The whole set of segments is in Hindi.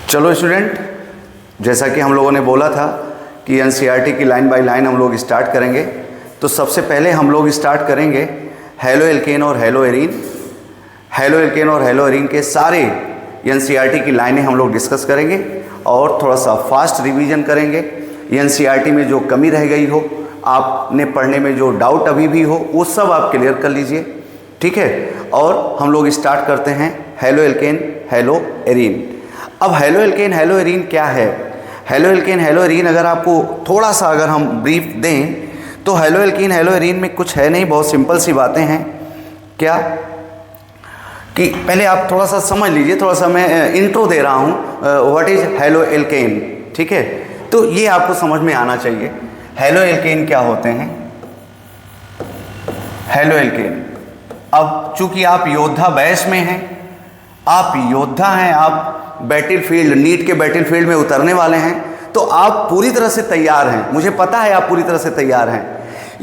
चलो स्टूडेंट, जैसा कि हम लोगों ने बोला था कि एनसीईआरटी की लाइन बाय लाइन हम लोग स्टार्ट करेंगे। तो सबसे पहले हम लोग स्टार्ट करेंगे हैलो एल्केन और हैलो एरीन। हैलो एल्केन और हैलो एरीन के सारे एनसीईआरटी की लाइनें हम लोग डिस्कस करेंगे और थोड़ा सा फास्ट रिवीजन करेंगे। एनसीईआरटी में जो कमी रह गई हो, आपने पढ़ने में जो डाउट अभी भी हो, वो सब आप क्लियर कर लीजिए, ठीक है। और हम लोग स्टार्ट करते हैं हैलो एल्केन हैलो एरीन। अब हैलो एल्केन हैलो एरीन क्या है? हैलो एल्केन हैलो एरीन अगर आपको थोड़ा सा अगर हम ब्रीफ दें तो हैलो एल्केन हैलो एरीन में कुछ है नहीं, बहुत सिंपल सी बातें हैं। क्या कि पहले आप थोड़ा सा समझ लीजिए, थोड़ा सा मैं इंट्रो दे रहा हूँ व्हाट इज़ हैलो एल्केन, ठीक है। तो ये आपको समझ में आना चाहिए हैलो एल्केन क्या होते हैं। हैलो एल्केन, अब चूंकि आप योद्धा बैच में हैं, आप योद्धा हैं, आप बैटलफील्ड नीट के बैटलफील्ड में उतरने वाले हैं, तो आप पूरी तरह से तैयार हैं। मुझे पता है आप पूरी तरह से तैयार हैं।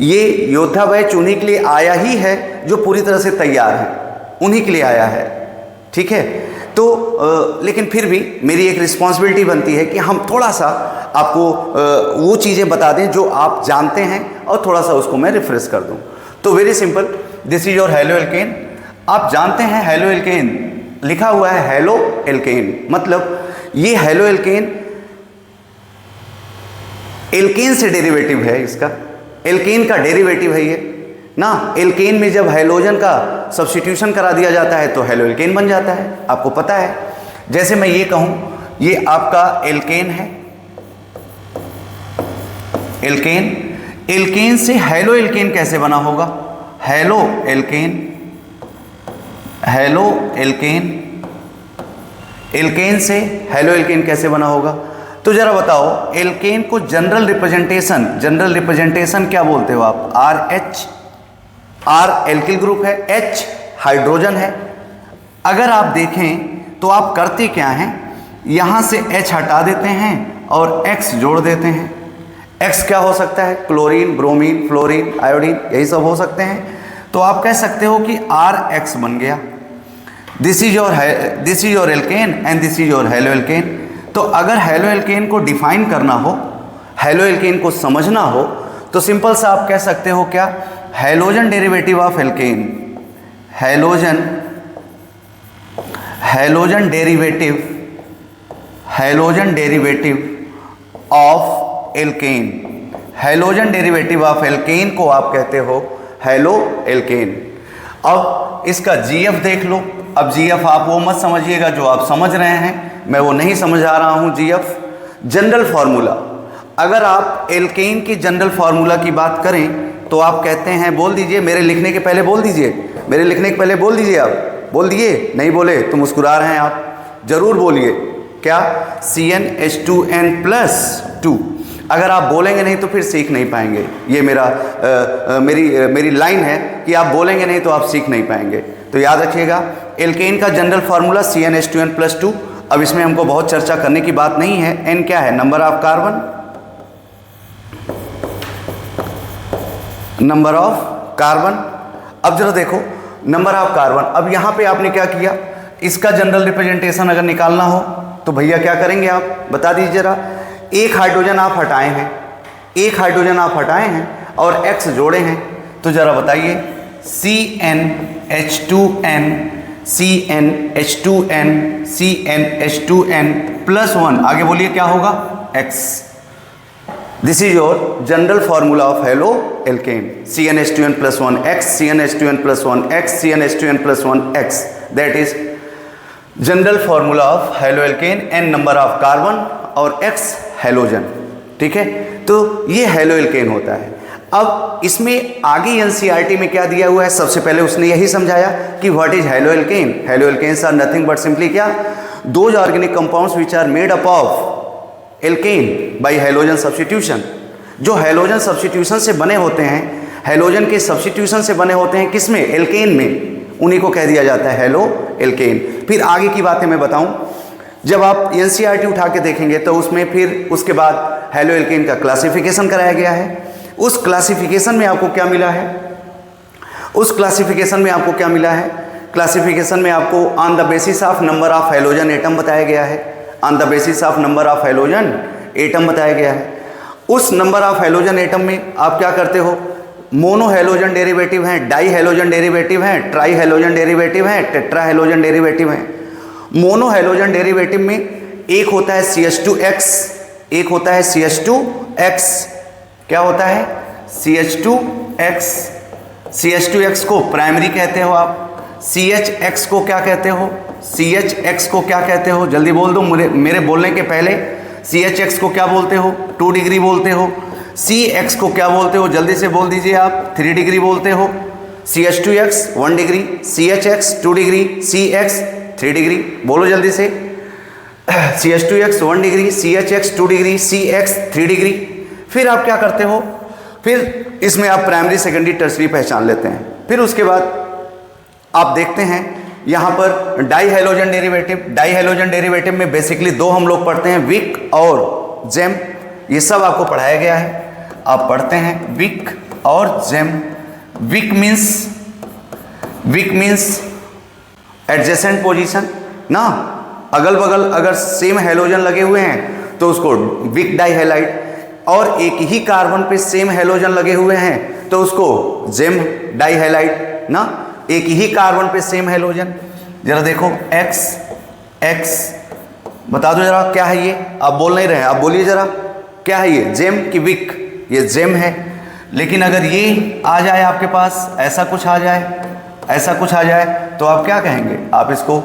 ये योद्धा बैच उन्हीं के लिए आया ही है जो पूरी तरह से तैयार हैं, उन्हीं के लिए आया है, ठीक है। तो लेकिन फिर भी मेरी एक रिस्पॉन्सिबिलिटी बनती है कि हम थोड़ा सा आपको वो चीज़ें बता दें जो आप जानते हैं और थोड़ा सा उसको मैं रिफ्रेश कर दूं। तो very simple, this is your halo alkane. आप जानते हैं हैलो एल्केन लिखा हुआ है हैलो एल्केन, मतलब ये हैलो एल्केन एल्केन से डेरिवेटिव है, इसका एल्केन का डेरिवेटिव है ये ना। एल्केन में जब हैलोजन का सब्स्टिट्यूशन करा दिया जाता है तो हैलो एल्केन बन जाता है, आपको पता है। जैसे मैं ये कहूं ये आपका एल्केन है, एल्केन, एल्केन से हैलो एल्केन कैसे बना होगा? Halo alkene, halo alkane, alkane से हैलो एल्केन कैसे बना होगा? तो जरा बताओ, एल्केन को जनरल रिप्रेजेंटेशन क्या बोलते हो आप? RH, R एल्किल ग्रुप है, H हाइड्रोजन है। अगर आप देखें तो आप करते क्या हैं, यहां से H हटा देते हैं और X जोड़ देते हैं। X क्या हो सकता है? क्लोरीन, ब्रोमीन, फ्लोरीन, आयोडीन, यही सब हो सकते हैं। तो आप कह सकते हो कि RH बन गया। This is your alkane and this is your halo alkane. तो अगर हैलो एल्केन को डिफाइन करना हो, हैलो एल्केन को समझना हो, तो सिंपल सा आप कह सकते हो क्या? Halogen derivative of alkene, halogen derivative of alkene, halogen derivative of alkene को आप कहते हो हैलो एल्केन। अब इसका GF देख लो। अब GF आप वो मत समझिएगा जो आप समझ रहे हैं, मैं वो नहीं समझा रहा हूं। GF जनरल फार्मूला, अगर आप एल्केन की जनरल फार्मूला की बात करें तो आप कहते हैं, बोल दीजिए मेरे लिखने के पहले बोल दीजिए, मेरे लिखने के पहले बोल दीजिए। आप बोल दिए? नहीं बोले तो मुस्कुरा रहे हैं आप, जरूर बोलिए। क्या? CnH2n+2। अगर आप बोलेंगे नहीं तो फिर सीख नहीं पाएंगे। ये मेरी लाइन है कि आप बोलेंगे नहीं तो आप सीख नहीं पाएंगे। तो याद रखिएगा, एल्केन का जनरल फार्मूला CnH2n+2। अब इसमें हमको बहुत चर्चा करने की बात नहीं है। N क्या है? Number of carbon, number of carbon. अब जरा देखो, नंबर ऑफ कार्बन। अब यहां पे आपने क्या किया, इसका जनरल रिप्रेजेंटेशन अगर निकालना हो तो भैया क्या करेंगे आप बता दीजिए जरा। एक हाइड्रोजन आप हटाए हैं, एक हाइड्रोजन आप हटाए हैं और X जोड़े हैं, तो जरा बताइए CnH2n+1, आगे बोलिए क्या होगा? X। This is your general formula of halo alkane, CnH2n+1X, CnH2n+1X, CnH2n+1X। That is general formula of halo alkane. N number of carbon और X हैलोजन, ठीक है। तो ये हैलो एल्केन होता है। अब इसमें आगे एनसीईआरटी में क्या दिया हुआ है? सबसे पहले उसने यही समझाया कि what is hello alkene. Haloalkanes are nothing but simply क्या? Those organic compounds which are made up of alkane by halogen substitution. जो हैलोजन सब्स्टिट्यूशन से बने होते हैं, हैलोजन के सब्स्टिट्यूशन से बने होते हैं किसमें? एल्केन में, उन्हीं को कह दिया जाता है हैलो एल्केन। फिर आगे की बातें मैं बताऊं, जब आप एनसीईआरटी उठा के देखेंगे तो उसमें फिर उसके बाद हैलो एल्केन का क्लासिफिकेशन कराया गया है। उस क्लासिफिकेशन में आपको क्या मिला है? क्लासिफिकेशन में आपको on the basis of number of halogen atom बताया गया है। On the basis of number of halogen atom बताया गया है। उस नंबर ऑफ हैलोजन एटम में आप क्या करते हो, मोनो हैलोजन डेरिवेटिव हैं, डाई हैलोजन डेरिवेटिव हैं, ट्राई हैलोजन डेरिवेटिव हैं, टेट्रा हैलोजन डेरिवेटिव हैं। मोनो हैलोजन डेरिवेटिव में एक होता है CH2X, एक होता है CH2X। क्या होता है? CH2X। CH2X को प्राइमरी कहते हो आप। CHX को क्या कहते हो? CHX को क्या कहते हो? जल्दी बोल दो, मेरे बोलने के पहले। CHX को क्या बोलते हो? 2 डिग्री बोलते हो। CX को क्या बोलते हो? जल्दी से बोल दीजिए आप। 3 डिग्री बोलते हो। CH2X 1 degree, CHX 2 degree, CX 3 degree. बोलो जल्दी से। CH2X 1 degree, CHX 2 degree, CX 3 degree. फिर आप क्या करते हो? फिर इसमें आप प्राइमरी, सेकेंडरी, टर्सरी पहचान लेते हैं। फिर उसके बाद आप देखते हैं यहाँ पर di halogen derivative. Di halogen derivative में बेसिकली 2 हम लोग पढ़ते हैं, विक और जेम। ये सब आपको पढ़ाया गया है, आप पढ़ते हैं विक और gem. Vic means adjacent position ना, अगल बगल अगर सेम हैलोजन लगे हुए हैं तो उसको विक डाई हैलाइड, और एक ही कार्बन पे सेम हैलोजन लगे हुए हैं तो उसको जेम डाई हैलाइड ना। एक ही कार्बन पे सेम हैलोजन, जरा देखो X बता दो जरा क्या है ये। आप बोल नहीं रहे हैं, आप बोलिए जरा क्या है ये, जेम की विक? ये जेम है। लेकिन अगर ये आ जाए आपके पास, ऐसा कुछ आ जाए, ऐसा कुछ आ जाए तो आप क्या कहेंगे? आप इसको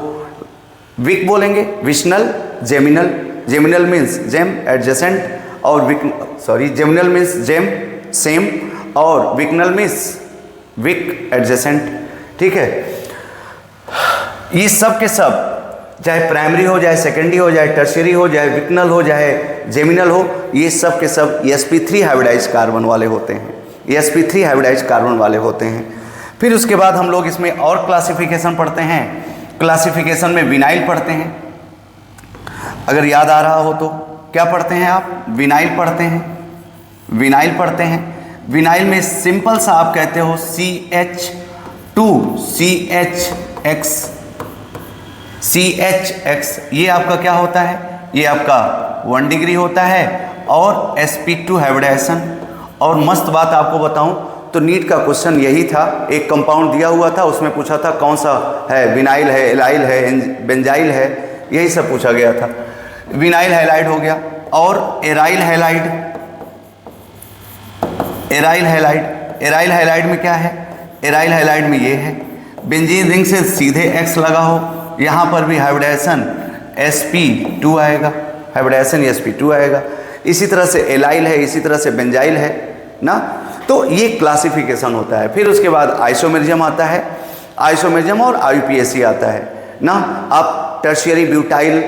विक बोलेंगे, vicinal, geminal. Geminal means gem adjacent, और जेमिनल मीन्स जेम सेम, और विकनल मीन्स विक एडजेसेंट। ठीक है, ये सब के सब चाहे प्राइमरी हो, चाहे सेकेंडरी हो, चाहे टर्शियरी हो, चाहे विकनल हो, चाहे जेमिनल हो, ये सब के सब sp3 हाइब्रिडाइज्ड कार्बन वाले होते हैं। sp3 हाइब्रिडाइज्ड कार्बन वाले होते हैं। फिर उसके बाद हम लोग इसमें और क्लासिफिकेशन पढ़ते हैं। क्लासिफिकेशन में विनाइल पढ़ते हैं, अगर याद आ रहा हो तो। क्या पढ़ते हैं आप? विनाइल पढ़ते हैं। विनाइल पढ़ते हैं। विनाइल में सिंपल सा आप कहते हो CH2CHX। ये आपका क्या होता है? ये आपका 1 डिग्री होता है और sp2 हाइब्रिडाइजेशन। और मस्त बात आपको बताऊं तो नीट का क्वेश्चन यही था, एक कंपाउंड दिया हुआ था, उसमें पूछा था कौन सा है, विनाइल है, एलाइल है, बेंजाइल है, यही सब पूछा गया था। विनाइल हैलाइड हो गया, और एराइल हैलाइड। एराइल हैलाइड में क्या है? एराइल हैलाइड में ये है, बेंजीन रिंग से सीधे X लगा हो, यहाँ पर भी हाइब्रिडाइजेशन sp2 आएगा, हाइब्रिडाइजेशन sp2 आएगा। इसी तरह से एलाइल है, इसी तरह से बेंजाइल है ना। तो ये क्लासिफिकेशन होता है। फिर उसके बाद आइसोमेरिज्म आता है, आइसोमेरिज्म और IUPAC आता है ना। आप टर्शियरी ब्यूटाइल,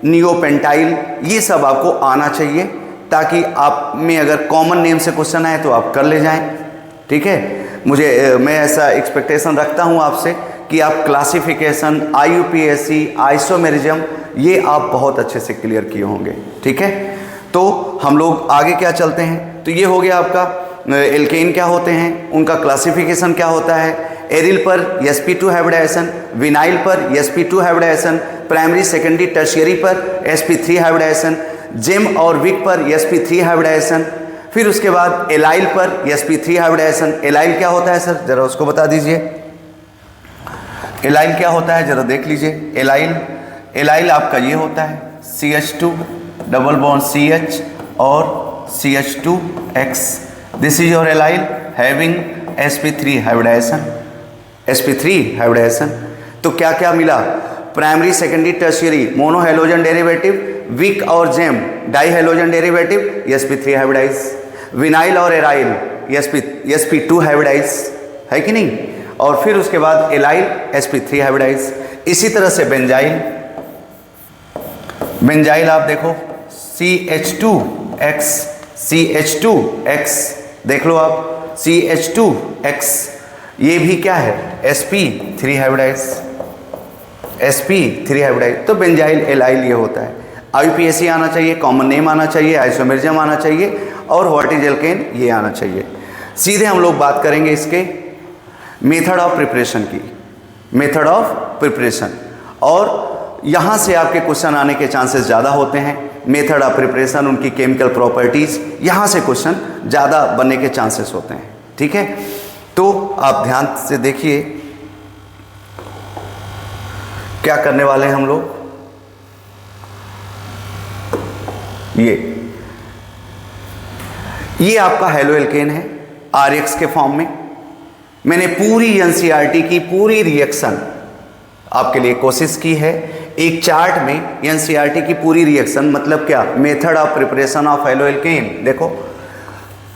नियोपेंटाइल, ये सब आपको आना चाहिए, ताकि आप में अगर कॉमन नेम से क्वेश्चन आए तो आप कर ले जाएं। ठीक है, मैं ऐसा एक्सपेक्टेशन रखता हूं आपसे कि आप क्लासिफिकेशन, IUPAC, आइसोमेरिज्म, ये आप बहुत अच्छे से क्लियर किए होंगे। ठीक है, तो हम लोग आगे क्या चलते हैं। तो ये हो गया आपका एल्केन क्या होते हैं, उनका क्लासिफिकेशन क्या होता है। एरिल पर sp2 हाइब्रिडाइजेशन, विनाइल पर sp2 hybridisation, primary, secondary, tertiary पर sp3 हाइब्रिडाइजेशन, जेम और विक पर sp3 हाइब्रिडाइजेशन। फिर उसके बाद एलाइल पर sp3 हाइब्रिडाइजेशन। एलाइल क्या होता है सर, जरा उसको बता दीजिए। एलाइल क्या होता है, जरा देख लीजिए। एलाइल आपका ये होता है CH2 डबल बॉन्ड CH और CH2X। This is your allyl having sp3 hybridization. sp3 hybridization. तो क्या क्या मिला? Primary, secondary, tertiary, mono halogen derivative, vic और gem die halogen derivative, sp3 hybridize. Vinyl और एराइल sp2 हाइब्रिडाइज, है कि नहीं। और फिर उसके बाद एलाइल sp3 हाइब्रिडाइज। इसी तरह से बेंजाइल आप देखो CH2X देख लो आप, CH2X, ये भी क्या है? sp3 hybridise, sp3 hybridise. तो बेंजाइल एलाइल ये होता है। IUPAC आना चाहिए, कॉमन नेम आना चाहिए, आइसोमेरिज्म आना चाहिए, और व्हाट इज एल्केन ये आना चाहिए। सीधे हम लोग बात करेंगे इसके मेथड ऑफ प्रिपरेशन की। मेथड ऑफ प्रिपरेशन, और यहाँ से आपके क्वेश्चन आने के चांसेस ज़्यादा होते हैं। मेथड ऑफ प्रिपरेशन, उनकी केमिकल प्रॉपर्टीज़, यहाँ से क्वेश्चन ज़्यादा बनने के चांसेस होते हैं। ठीक है, तो आप ध्यान से देखिए क्या करने वाले हैं हम लोग। ये आपका हेलो एल्केन है RX के फॉर्म में। मैंने पूरी एनसीईआरटी की पूरी रिएक्शन आपके लिए कोशिश की है। एक चार्ट में एनसीईआरटी की पूरी रिएक्शन, मतलब क्या, method of preparation of halo alkane. देखो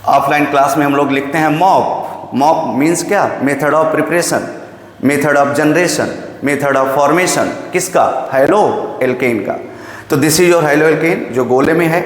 ऑफलाइन क्लास में हम लोग लिखते हैं मॉप। मॉप मीन्स क्या, method of preparation, method of generation, method of formation, किसका, हेलो एल्केन का। तो this is your halo alkane जो गोले में है,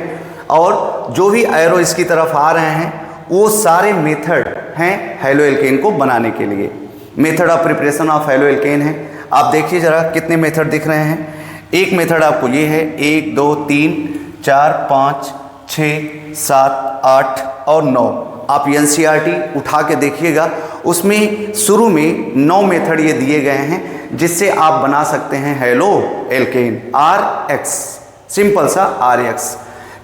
और जो भी एरो इसकी तरफ आ रहे हैं वो सारे मेथड हैं हेलो एल्केन को बनाने के लिए। Method of preparation of halo alkane है। आप देखिए जरा कितने मेथड दिख रहे हैं। एक मेथड आपको ये है, 1 2 3 4 5 6 7 8 और 9। आप एनसीईआरटी उठा के देखिएगा, उसमें शुरू में 9 मेथड ये दिए गए हैं जिससे आप बना सकते हैं हेलो एल्केन RX, सिंपल सा RX।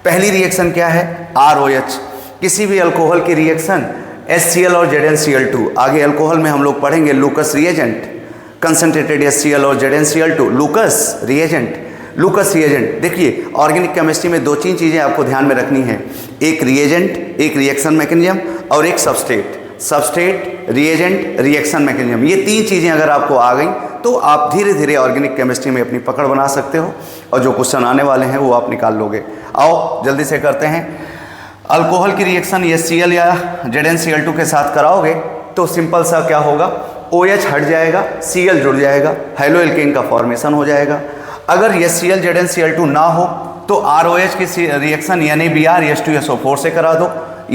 पहली रिएक्शन क्या है, ROH। किसी भी अल्कोहल की रिएक्शन HCl और ZnCl2, आगे अल्कोहल में हम लोग पढ़ेंगे लूकस रिएजेंट, कंसंट्रेटेड HCl और ZnCl2, लूकस रिएजेंट, लूकस रिएजेंट। देखिए ऑर्गेनिक केमिस्ट्री में 2-3 चीज़ें आपको ध्यान में रखनी है, एक रिएजेंट, एक रिएक्शन मैकेनिज्म और एक substrate. Substrate, reagent, reaction mechanism, ये 3 चीज़ें अगर आपको आ गई तो आप धीरे धीरे ऑर्गेनिक केमिस्ट्री में अपनी पकड़ बना सकते हो और जो क्वेश्चन आने वाले हैं वो आप निकाल लोगे। आओ जल्दी से करते हैं। अल्कोहल की रिएक्शन HCl या ZnCl2 के साथ कराओगे तो सिंपल सा क्या होगा, OH हट जाएगा, Cl जुड़ जाएगा, हेलो एल्केन का फॉर्मेशन हो जाएगा। अगर HCl ZnCl2 ना हो तो ROH की रिएक्शन NaBrH2SO4 से करा दो,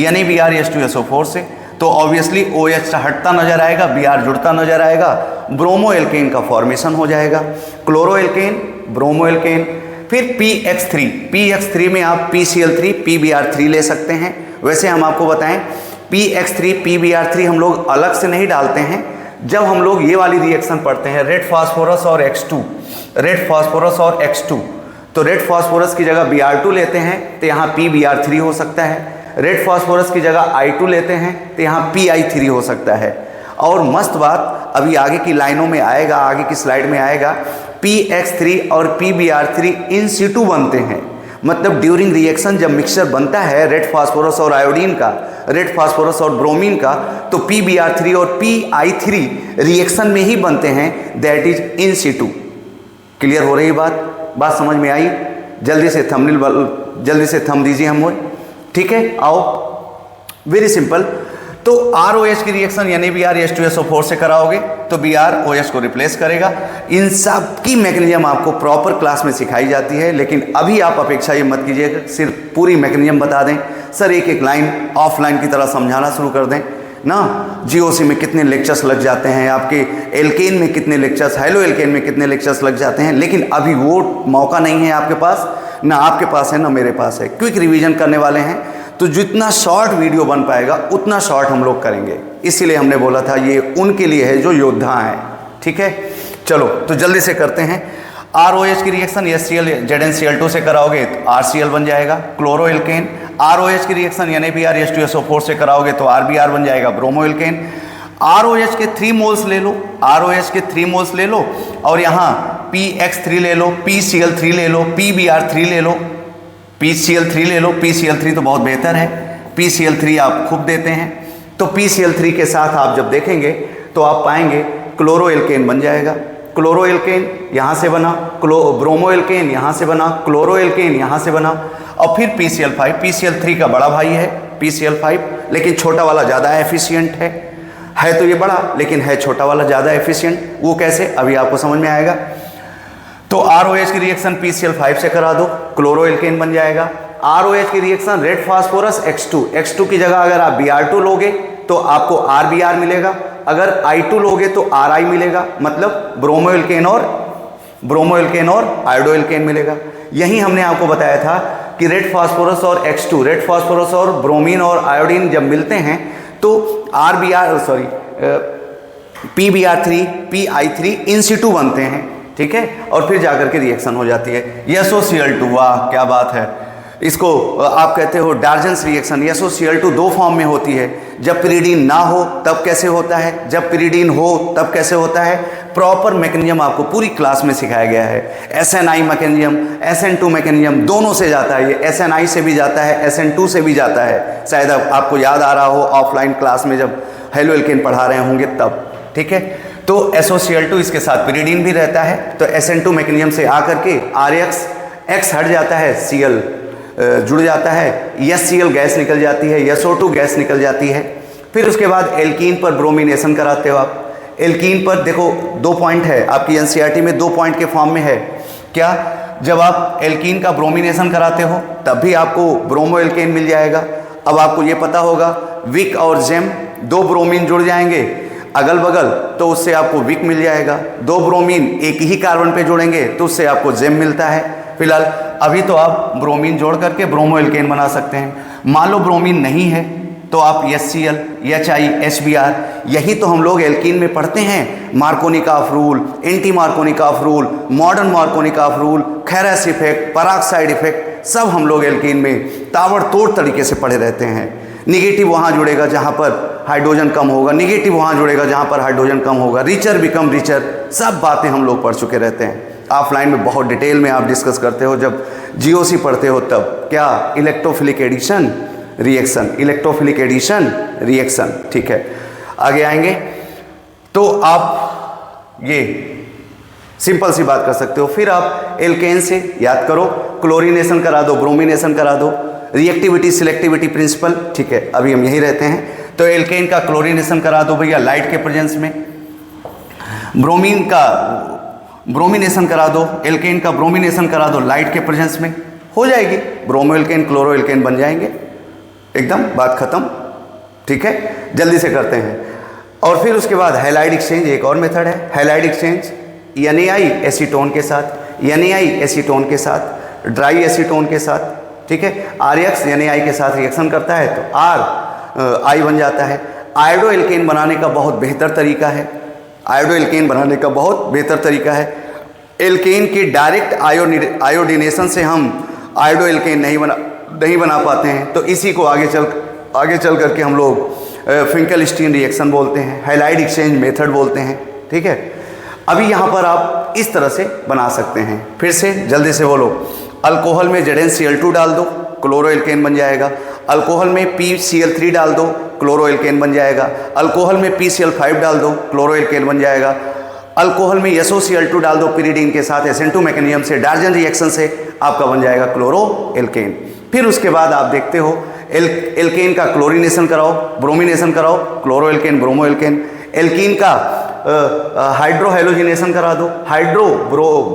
NaBrH2SO4 से, तो ऑब्वियसली OH हटता नजर आएगा, Br जुड़ता नजर आएगा, ब्रोमो एल्केन का फॉर्मेशन हो जाएगा, क्लोरो एल्केन, ब्रोमो एल्केन। फिर PX3 में आप PCl3 PBr3 ले सकते हैं। वैसे हम आपको बताएं PX3 PBr3 हम लोग अलग से नहीं डालते हैं। जब हम लोग ये वाली रिएक्शन पढ़ते हैं रेड फास्फोरस और X2, रेड फास्फोरस और X2, तो रेड फास्फोरस की जगह Br2 लेते हैं तो यहाँ PBr3 हो सकता है। रेड फास्फोरस की जगह I2 लेते हैं तो यहाँ PI3 हो सकता है। और मस्त बात अभी आगे की लाइनों में आएगा, आगे की स्लाइड में आएगा, PX3 और PBr3 इन सिटू बनते हैं। मतलब ड्यूरिंग रिएक्शन जब मिक्सचर बनता है रेड फास्फोरस और आयोडीन का, रेड फास्फोरस और ब्रोमीन का, तो PBr3 और PI3 रिएक्शन में ही बनते हैं, that is in Situ. Clear हो रही बात समझ में आई? जल्दी से थंब दीजिए हम लोग, ठीक है। आओ, वेरी सिंपल। तो ROH की रिएक्शन NaBrH2SO4 से कराओगे तो Br OH को रिप्लेस करेगा। इन सब की मैकेनिज्म आपको प्रॉपर क्लास में सिखाई जाती है, लेकिन अभी आप अपेक्षा ये मत कीजिएगा सिर्फ पूरी मैकेनिज्म बता दें, सर एक एक लाइन ऑफलाइन की तरह समझाना शुरू कर दें ना। GOC में कितने लेक्चर्स लग जाते हैं, आपके एल्केन में कितने लेक्चर्स, हेलो एल्केन में कितने लेक्चर्स लग जाते हैं, लेकिन अभी वो मौका नहीं है आपके पास, ना आपके पास है ना मेरे पास है। क्विक रिवीजन करने वाले हैं तो जितना शॉर्ट वीडियो बन पाएगा उतना शॉर्ट हम लोग करेंगे। इसीलिए हमने बोला था ये उनके लिए है जो योद्धा हैं, ठीक है। चलो तो जल्दी से करते हैं। ROH की रिएक्शन HCl ZnCl2 से कराओगे तो RCl बन जाएगा, क्लोरो एल्केन। ROH की रिएक्शन NaBrH2SO4 से कराओगे तो RBr बन जाएगा, ब्रोमो एल्केन। ROH के 3 मोल्स ले लो, ROH के 3 मोल्स ले लो और यहाँ PX3 ले लो, PCl3 ले लो, PBr3 ले लो, PCl3 ले लो। PCl3 तो बहुत बेहतर है, PCl3 आप खूब देते हैं। तो PCl3 के साथ आप जब देखेंगे तो आप पाएंगे क्लोरो एल्केन बन जाएगा, क्लोरो एल्केन यहाँ से बना, ब्रोमो एल्केन यहाँ से बना, क्लोरो एल्केन यहाँ से बना, और फिर PCl5। PCl3 का बड़ा भाई है PCl5, लेकिन छोटा वाला ज़्यादा एफिशिएंट है तो ये बड़ा, लेकिन है छोटा वाला ज़्यादा एफिशिएंट। वो कैसे, अभी आपको समझ में आएगा। तो ROH की रिएक्शन PCl5 से करा दो, क्लोरो एल्केन बन जाएगा। ROH की रिएक्शन रेड फास्फोरस X2 की जगह अगर आप Br2 लोगे तो आपको RBr मिलेगा, अगर I2 लोगे तो RI मिलेगा, मतलब ब्रोमो एल्केन और आयोडो एल्केन मिलेगा। यही हमने आपको बताया था कि रेड फास्फोरस और X2, रेड फास्फोरस और ब्रोमीन और आयोडीन जब मिलते हैं तो PBr3 PI3 इन सिटू बनते हैं। ठीक है, और फिर जाकर के रिएक्शन हो जाती है। SOCl2, वाह क्या बात है, इसको आप कहते हो डार्जन्स रिएक्शन। SOCl2 दो फॉर्म में होती है, जब पिरिडीन ना हो तब कैसे होता है, जब पिरिडीन हो तब कैसे होता है। प्रॉपर मैकेनिज्म आपको पूरी क्लास में सिखाया गया है। SNI मैकेनिज्म, SN2 मैकेनिज्म, दोनों से जाता है, ये SNI से भी जाता है, SN2 से भी जाता है। शायद आपको याद आ रहा हो ऑफलाइन क्लास में जब हेलो एल्केन पढ़ा रहे होंगे तब, ठीक है। तो SOCl2 इसके साथ पिरिडीन भी रहता है, तो SN2 मैकेनिज्म से आकर के RX X हट जाता है, Cl जुड़ जाता है, HCl गैस निकल जाती है, SO2 गैस निकल जाती है। फिर उसके बाद एल्कीन पर ब्रोमिनेशन कराते हो आप। एल्कीन पर देखो 2 पॉइंट है आपकी NCERT में, 2 पॉइंट के फॉर्म में है क्या, जब आप एल्कीन का ब्रोमिनेशन कराते हो तब भी आपको ब्रोमो एल्केन मिल जाएगा। अब आपको ये पता होगा विक और जेम, 2 ब्रोमीन जुड़ जाएंगे अगल बगल तो उससे आपको विक मिल जाएगा। 2 ब्रोमीन एक ही कार्बन पे जोड़ेंगे तो उससे आपको जेम मिलता है। फिलहाल अभी तो आप ब्रोमीन जोड़ करके ब्रोमो एल्केन बना सकते हैं। मान लो ब्रोमीन नहीं है तो आप HCl, HI, HBr, यही तो हम लोग एल्कीन में पढ़ते हैं। Markovnikov rule, anti Markovnikov rule, modern Markovnikov rule, Kharasch effect, peroxide effect, सब हम लोग एल्कीन में ताबड़तोड़ तरीके से पढ़े रहते हैं। निगेटिव वहाँ जुड़ेगा जहाँ पर हाइड्रोजन कम होगा, निगेटिव वहाँ जुड़ेगा जहाँ पर हाइड्रोजन कम होगा, रिचर बिकम रिचर, सब बातें हम लोग पढ़ चुके रहते हैं। ऑफलाइन में बहुत डिटेल में आप डिस्कस करते हो, जब GOC पढ़ते हो तब क्या, electrophilic addition reaction, electrophilic addition reaction, ठीक है। आगे आएंगे तो आप ये सिंपल सी बात कर सकते हो। फिर आप एल्केन से याद करो, क्लोरीनेशन करा दो, ब्रोमिनेशन करा दो, रिएक्टिविटी सिलेक्टिविटी प्रिंसिपल, ठीक है, अभी हम यही रहते हैं। तो एल्केन का क्लोरीनेशन करा दो भैया लाइट के प्रेजेंस में, ब्रोमीन का ब्रोमिनेशन करा दो, एल्केन का ब्रोमिनेशन करा दो लाइट के प्रेजेंस में, हो जाएगी ब्रोमो एल्केन क्लोरो एल्केन बन जाएंगे, एकदम बात खत्म, ठीक है। जल्दी से करते हैं। और फिर उसके बाद हैलाइड एक्सचेंज, एक और मेथड है हैलाइड एक्सचेंज, NaI एसीटोन के साथ, NaI एसीटोन के साथ, ड्राई एसीटोन के साथ, ठीक है। RX NaI के साथ रिएक्शन करता है तो R I बन जाता है। आयोडो एल्केन बनाने का बहुत बेहतर तरीका है, आयोडो एल्केन बनाने का बहुत बेहतर तरीका है। एल्केन के डायरेक्ट आयोडीनेशन से हम आयोडो एल्केन नहीं बना पाते हैं, तो इसी को आगे चल करके हम लोग फिंकेलस्टीन रिएक्शन बोलते हैं, हैलाइड एक्सचेंज मेथड बोलते हैं, ठीक है। अभी यहाँ पर आप इस तरह से बना सकते हैं। फिर से जल्दी से बोलो, अल्कोहल में ZnCl2 डाल दो, क्लोरो एल्केन बन जाएगा। अल्कोहल में PCl3 डाल दो, क्लोरो एल्केन बन जाएगा। अल्कोहल में PCl5 डाल दो, क्लोरो एल्केन बन जाएगा। अल्कोहल में SOCl2 डाल दो पिरिडीन के साथ, SN2 मैकेनिज्म से, डार्जन रिएक्शन से आपका बन जाएगा क्लोरो एल्केन। फिर उसके बाद आप देखते हो एल्केन का क्लोरीनेशन कराओ, ब्रोमिनेशन कराओ, chloro alkane, bromo alkane. Alkene का हाइड्रो हैलोजिनेशन करा दो, हाइड्रो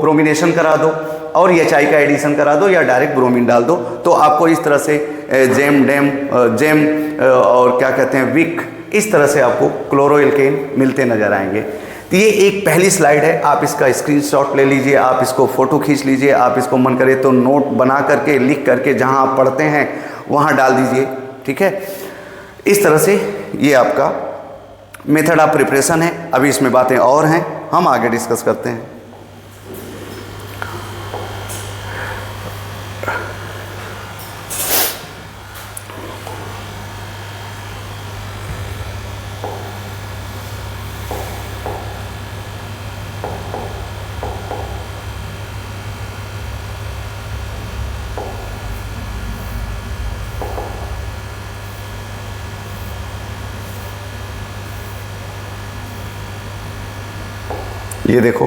ब्रोमिनेशन करा दो, और HI का एडिशन करा दो या डायरेक्ट ब्रोमीन डाल दो। तो आपको इस तरह से जेम और क्या कहते हैं विक, इस तरह से आपको क्लोरो एल्केन मिलते नजर आएंगे। तो ये एक पहली स्लाइड है, आप इसका स्क्रीनशॉट ले लीजिए, आप इसको फ़ोटो खींच लीजिए, आप इसको मन करे तो नोट बना करके लिख करके जहाँ आप पढ़ते हैं वहाँ डाल दीजिए, ठीक है। इस तरह से ये आपका मेथड ऑफ प्रिपरेशन है। अभी इसमें बातें और हैं, हम आगे डिस्कस करते हैं। ये देखो,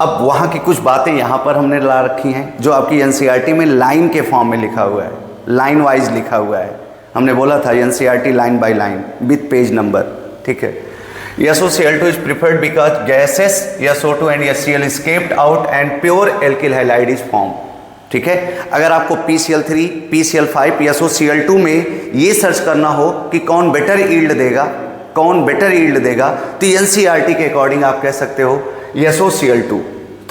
अब वहाँ की कुछ बातें यहाँ पर हमने ला रखी हैं जो आपकी NCERT में लाइन के फॉर्म में लिखा हुआ है, लाइन वाइज लिखा हुआ है। हमने बोला था NCERT line by line with page number, ठीक है। SOCl2 is preferred because gases SO2 and HCl escaped out and pure alkyl halide is formed, ठीक है। अगर आपको PCl3, PCl5, SOCl2 में ये सर्च करना हो कि कौन बेटर ईल्ड देगा, कौन बेटर ईल्ड देगा, तो NCERT के अकॉर्डिंग आप कह सकते हो SOCl2,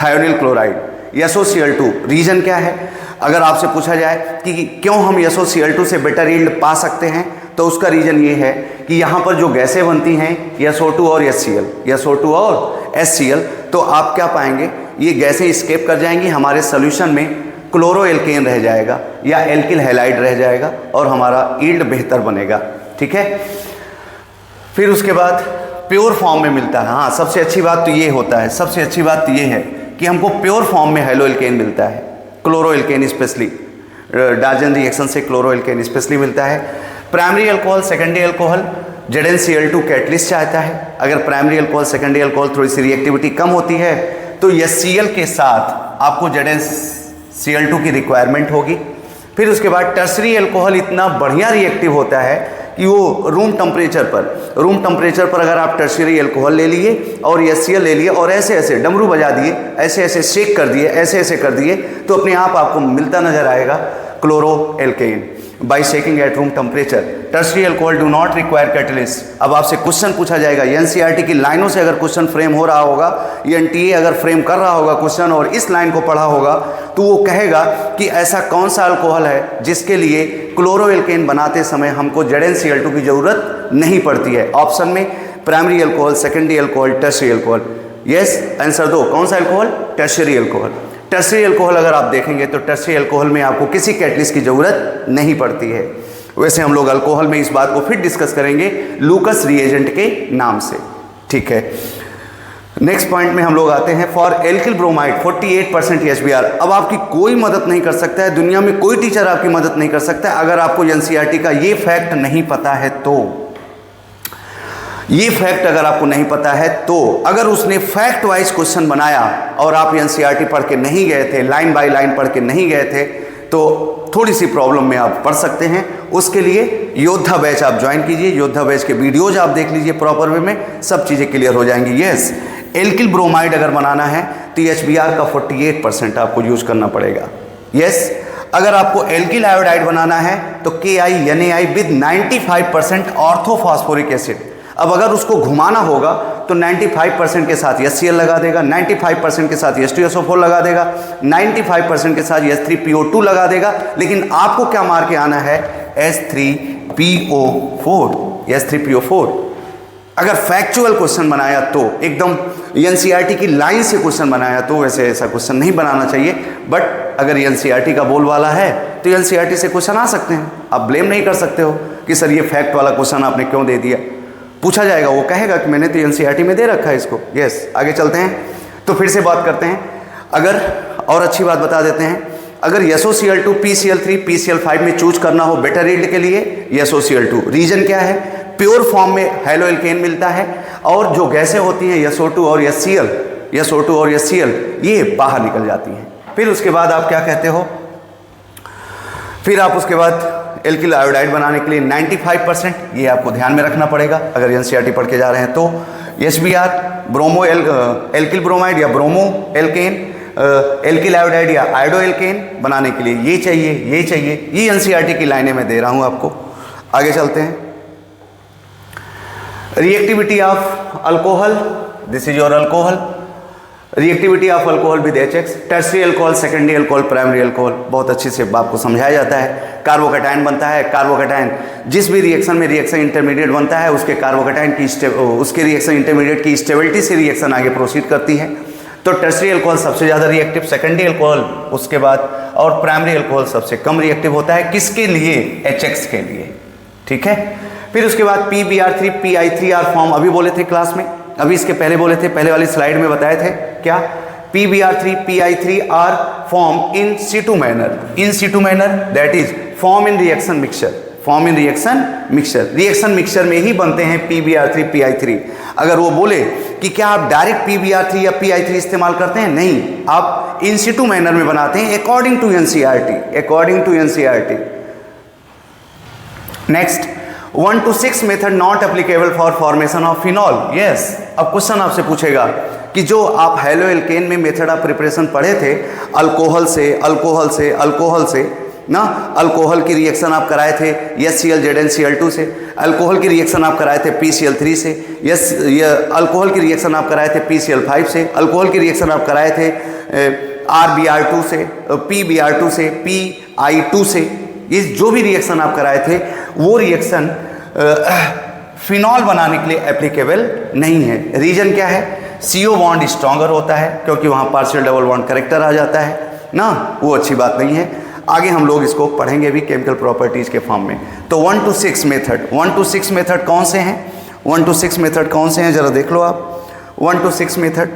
thionyl chloride, SOCl2। Reason क्या है? अगर आपसे पूछा जाए कि क्यों हम SOCl2 से बेटर ईल्ड पा सकते हैं, तो उसका रीज़न ये है कि यहाँ पर जो गैसें बनती हैं SO2 और HCl, SO2 और HCl, तो आप क्या पाएंगे, ये गैसें स्केप कर जाएंगी, हमारे सोल्यूशन में क्लोरो एल्केन रह जाएगा या एल्किल हैलाइड रह जाएगा और हमारा यील्ड बेहतर बनेगा। ठीक है, फिर उसके बाद प्योर फॉर्म में मिलता है। हाँ, सबसे अच्छी बात तो ये होता है, सबसे अच्छी बात तो ये है कि हमको प्योर फॉर्म में हैलो एल्केन मिलता है, chloro alkane specially, Darzens reaction से क्लोरो एल्केन स्पेशली मिलता है। Primary alcohol, secondary alcohol, ZnCl2 catalyst चाहता है। अगर प्राइमरी अल्कोहल, सेकेंडरी अल्कोहल थोड़ी सी रिएक्टिविटी कम होती है तो HCl के साथ आपको ZnCl2 की रिक्वायरमेंट होगी। फिर उसके बाद टर्सरी अल्कोहल इतना बढ़िया रिएक्टिव होता है कि वो रूम टेम्परेचर पर अगर आप टर्शियरी अल्कोहल ले लिए और HCl ले लिए और ऐसे ऐसे डमरू बजा दिए, ऐसे ऐसे शेक कर दिए, ऐसे ऐसे कर दिए, तो अपने आप आपको मिलता नजर आएगा chloro alkane by shaking at room temperature. Tertiary alcohol do not require catalyst. अब आपसे क्वेश्चन पूछा जाएगा, NCERT की लाइनों से अगर क्वेश्चन फ्रेम हो रहा होगा, NTA अगर फ्रेम कर रहा होगा क्वेश्चन और इस लाइन को पढ़ा होगा, तो वो कहेगा कि ऐसा कौन सा अल्कोहल है जिसके लिए क्लोरो एल्केन बनाते समय हमको ZnCl2 की जरूरत नहीं पड़ती है। ऑप्शन में primary alcohol, secondary alcohol, tertiary alcohol. Yes, answer दो, कौन सा alcohol? Tertiary alcohol. Tertiary alcohol अगर आप देखेंगे तो टर्शियरी अल्कोहल में आपको किसी कैटलिस्ट की जरूरत नहीं पड़ती है। वैसे हम लोग अल्कोहल में इस बात को फिर डिस्कस करेंगे लूकस रिएजेंट के नाम से। ठीक है, नेक्स्ट पॉइंट में हम लोग आते हैं फॉर एल्किल ब्रोमाइड 48% HBr। अब आपकी कोई मदद नहीं कर सकता है, दुनिया में कोई टीचर आपकी मदद नहीं कर सकता है अगर आपको NCERT का ये फैक्ट नहीं पता है तो। ये फैक्ट अगर आपको नहीं पता है तो, अगर उसने फैक्ट वाइज क्वेश्चन बनाया और आप NCERT पढ़ के नहीं गए थे, लाइन बाय लाइन पढ़ के नहीं गए थे, तो थोड़ी सी प्रॉब्लम में आप पढ़ सकते हैं। उसके लिए योद्धा बैच आप ज्वाइन कीजिए, योद्धा बैच के वीडियोज आप देख लीजिए प्रॉपर वे में, सब चीज़ें क्लियर हो जाएंगी। यस, एल्किल ब्रोमाइड अगर बनाना है तो HBr का 48% आपको यूज करना पड़ेगा। यस, अगर आपको एल्किल आयोडाइड बनाना है तो KiNaI विद 95% ऑर्थोफॉस्फोरिक एसिड। अब अगर उसको घुमाना होगा तो 95% के साथ HCl लगा देगा, 95% के साथ H2SO4 लगा देगा, 95% के साथ H3PO2 लगा देगा, लेकिन आपको क्या मार के आना है? H3PO4, H3PO4। अगर फैक्चुअल क्वेश्चन बनाया तो, एकदम NCERT की लाइन से क्वेश्चन बनाया तो वैसे ऐसा क्वेश्चन नहीं बनाना चाहिए, बट अगर NCERT का बोलवाला है तो NCERT से क्वेश्चन आ सकते हैं। आप ब्लेम नहीं कर सकते हो कि सर ये फैक्ट वाला क्वेश्चन आपने क्यों दे दिया। पूछा जाएगा, वो कहेगा कि मैंने तो NCERT में दे रखा है इसको। यस, आगे चलते हैं तो फिर से बात करते हैं। अगर और अच्छी बात बता देते हैं, अगर SOCl2, PCl3, PCl5 में चूज करना हो बेटर यील्ड के लिए, SOCl2। रीजन क्या है? प्योर फॉर्म में हैलो एल्केन मिलता है और जो गैसें होती हैं SO2 और HCl, ये बाहर निकल जाती हैं। फिर उसके बाद आप क्या कहते हो, फिर आप उसके बाद एल्किल आयोडाइड बनाने के लिए 95%, ये आपको ध्यान में रखना पड़ेगा अगर NCERT पढ़ के जा रहे हैं तो। HBr, एल्किल ब्रोमाइड या ब्रोमो एल्केन, एल्किल आयोडाइड या आयोडो एल्केन बनाने के लिए ये चाहिए, ये चाहिए। ये NCERT की लाइनें मैं दे रहा हूं आपको। आगे चलते हैं, reactivity of alcohol, this is your alcohol. Reactivity of alcohol with HX, tertiary alcohol, secondary alcohol, primary alcohol, बहुत अच्छे से आपको समझाया जाता है। कार्बोकैटायन बनता है, कार्बोकैटायन जिस भी रिएक्शन में रिएक्शन इंटरमीडिएट बनता है उसके कार्बोकैटायन की उसके रिएक्शन इंटरमीडिएट की स्टेबिलिटी से रिएक्शन आगे प्रोसीड करती है। तो टर्शियरी अल्कोहल सबसे ज़्यादा रिएक्टिव, सेकेंडरी अल्कोहल उसके बाद, और प्राइमरी अल्कोहल सबसे कम रिएक्टिव होता है। किसके लिए? HX के लिए। ठीक है, फिर उसके बाद PBr3, PI3R फॉर्म अभी बोले थे क्लास में, अभी इसके पहले बोले थे, पहले वाली स्लाइड में बताए थे क्या? PBr3, PI3R form in Situ manner, that is form in reaction mixture, reaction mixture में ही बनते हैं PBr3, PI3। अगर वो बोले कि क्या आप डायरेक्ट PBr3 या PI3 इस्तेमाल करते हैं? नहीं, आप इन सिटू मैनर में बनाते हैं according to NCERT। Next, 1 to 6 method not applicable for formation of phenol. Yes, अब क्वेश्चन आपसे पूछेगा कि जो आप हैलो एल्केन में मेथड ऑफ प्रिपरेशन पढ़े थे, अल्कोहल से ना, अल्कोहल की रिएक्शन आप कराए थे HCl ZnCl2 से, अल्कोहल की रिएक्शन आप कराए थे PCl3 से, अल्कोहल की रिएक्शन आप कराए थे PCl5 से, अल्कोहल की रिएक्शन आप कराए थे RBr2 से, PBr2 से, PI2 से। ये जो भी रिएक्शन आप कराए थे वो रिएक्शन फिनॉल बनाने के लिए एप्लीकेबल नहीं है। रीजन क्या है? CO बॉन्ड स्ट्रॉन्गर होता है क्योंकि वहाँ पार्शियल डबल बॉन्ड करेक्टर आ जाता है ना, वो अच्छी बात नहीं है। आगे हम लोग इसको पढ़ेंगे भी केमिकल प्रॉपर्टीज़ के फॉर्म में। तो 1 to 6 मेथड, 1 to 6 मेथड कौन से हैं, 1 to 6 मेथड कौन से हैं ज़रा देख लो आप। 1 to 6 मेथड,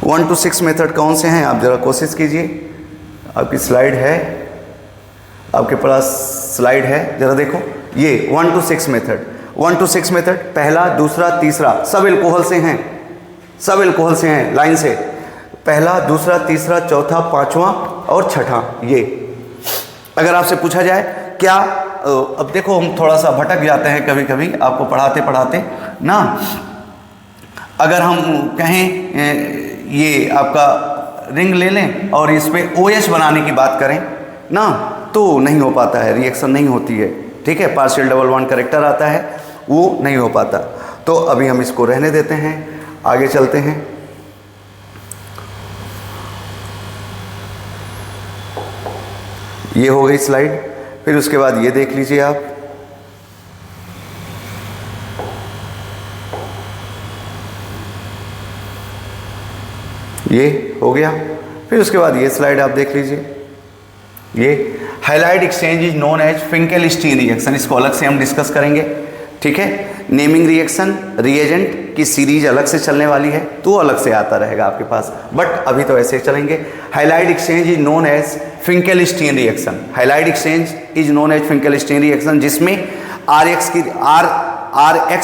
1 to 6 मेथड कौन से हैं, आप ज़रा कोशिश कीजिए। आपकी स्लाइड है, आपके पास स्लाइड है, ज़रा देखो। ये 1 to 6 मेथड, 1 to 6 मेथड, पहला, दूसरा, तीसरा सब एल्कोहल से हैं, सब एल्कोहल से हैं लाइन से। पहला, दूसरा, तीसरा, चौथा, पांचवा और छठा। ये अगर आपसे पूछा जाए क्या, अब देखो हम थोड़ा सा भटक जाते हैं कभी कभी आपको पढ़ाते पढ़ाते ना। अगर हम कहें ये आपका रिंग ले लें और इस पर OH बनाने की बात करें ना, तो नहीं हो पाता है, रिएक्शन नहीं होती है, ठीक है। पार्शियल डबल बॉन्ड करेक्टर आता है, वो नहीं हो पाता। तो अभी हम इसको रहने देते हैं, आगे चलते हैं। ये हो गई स्लाइड। फिर उसके बाद ये देख लीजिए आप, ये हो गया। फिर उसके बाद ये स्लाइड आप देख लीजिए। ये halide exchange is known as Finkelstein reaction, इसको अलग से हम डिस्कस करेंगे, ठीक है। नेमिंग रिएक्शन, रिएजेंट की सीरीज अलग से चलने वाली है, तो अलग से आता रहेगा आपके पास, बट अभी तो ऐसे चलेंगे। Halide exchange is known as Finkelstein reaction, halide exchange is known as Finkelstein reaction, जिसमें RX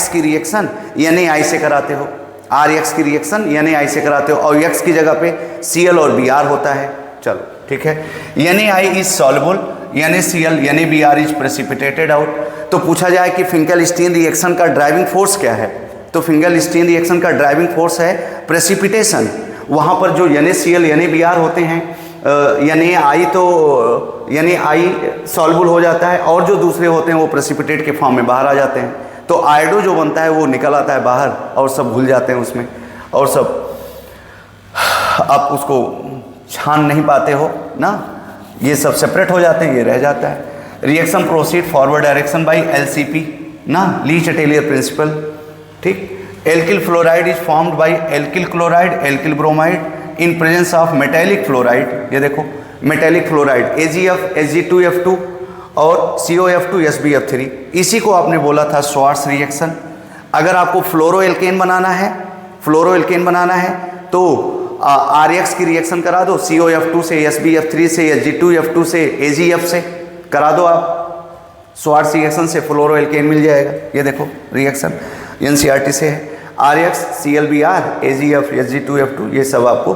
की रिएक्शन NaI से कराते हो, RX की रिएक्शन NaI से कराते हो, और X की जगह पे Cl और Br होता है। चलो ठीक है। NaI is soluble, NaCl NaBr is precipitated out. तो पूछा जाए कि फिंकेल-स्टीन रिएक्शन का ड्राइविंग फोर्स क्या है, तो फिंकेल-स्टीन रिएक्शन का ड्राइविंग फोर्स है प्रेसिपिटेशन। वहाँ पर जो NaCl NaBr होते हैं, NaI तो NaI सॉल्युबल हो जाता है, और जो दूसरे होते हैं वो प्रेसिपिटेट के फॉर्म में बाहर आ जाते हैं। तो आयोडो जो बनता है वो निकल आता है बाहर, और सब भूल जाते हैं उसमें, और सब आप उसको छान नहीं पाते हो ना, ये सब सेपरेट हो जाते हैं, ये रह जाता है। Reaction proceed forward direction by LCP ना, ली-चटेलियर प्रिंसिपल, ठीक। Alkyl fluoride is formed by alkyl chloride, alkyl bromide in presence of metallic fluoride. ये देखो मेटेलिक फ्लोराइड AgF Ag2F2 और COF2 SbF3, इसी को आपने बोला था श्वार्ट्ज रिएक्शन। अगर आपको फ्लोरोएल्केन बनाना है, फ्लोरोएल्केन बनाना है तो RX की रिएक्शन करा दो, COF2 से, SbF3 से, Ag2F2 से, AgF से करा दो आप, श्वार्ट्ज रिएक्शन से फ्लोरोएल्केन मिल जाएगा। ये देखो रिएक्शन NCERT से है, RX ClBr AgF Ag2F2, ये सब आपको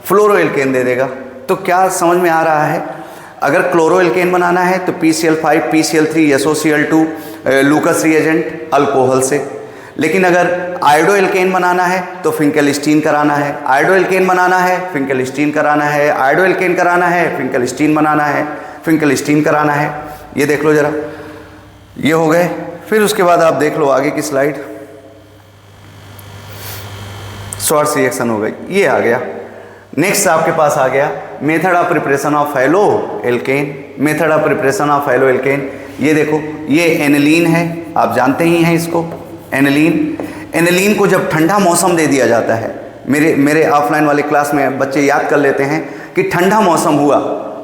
फ्लोरोएल्केन दे देगा। तो क्या समझ में आ रहा है, अगर क्लोरोएल्केन बनाना है तो PCl5 PCl3 SOCl2 लूकस reagent alcohol से। लेकिन अगर आयोडोएल्केन बनाना है तो फिंकेल-स्टीन कराना है, आयोडोएल्केन बनाना है फिंकेल-स्टीन कराना है, आयोडोएल्केन कराना है फिंकेल-स्टीन बनाना है, फिंकेल-स्टीन कराना है। ये देख लो जरा, ये हो गए। फिर उसके बाद आप देख लो आगे की स्लाइड, श्वार्ट्ज रिएक्शन हो गई, ये आ गया। नेक्स्ट आपके पास आ गया method of preparation of haloalkane, method of preparation of haloalkane. ये देखो, ये एनिलीन है, आप जानते ही हैं इसको, एनिलीन को जब ठंडा मौसम दे दिया जाता है, मेरे ऑफलाइन वाले क्लास में बच्चे याद कर लेते हैं कि ठंडा मौसम हुआ,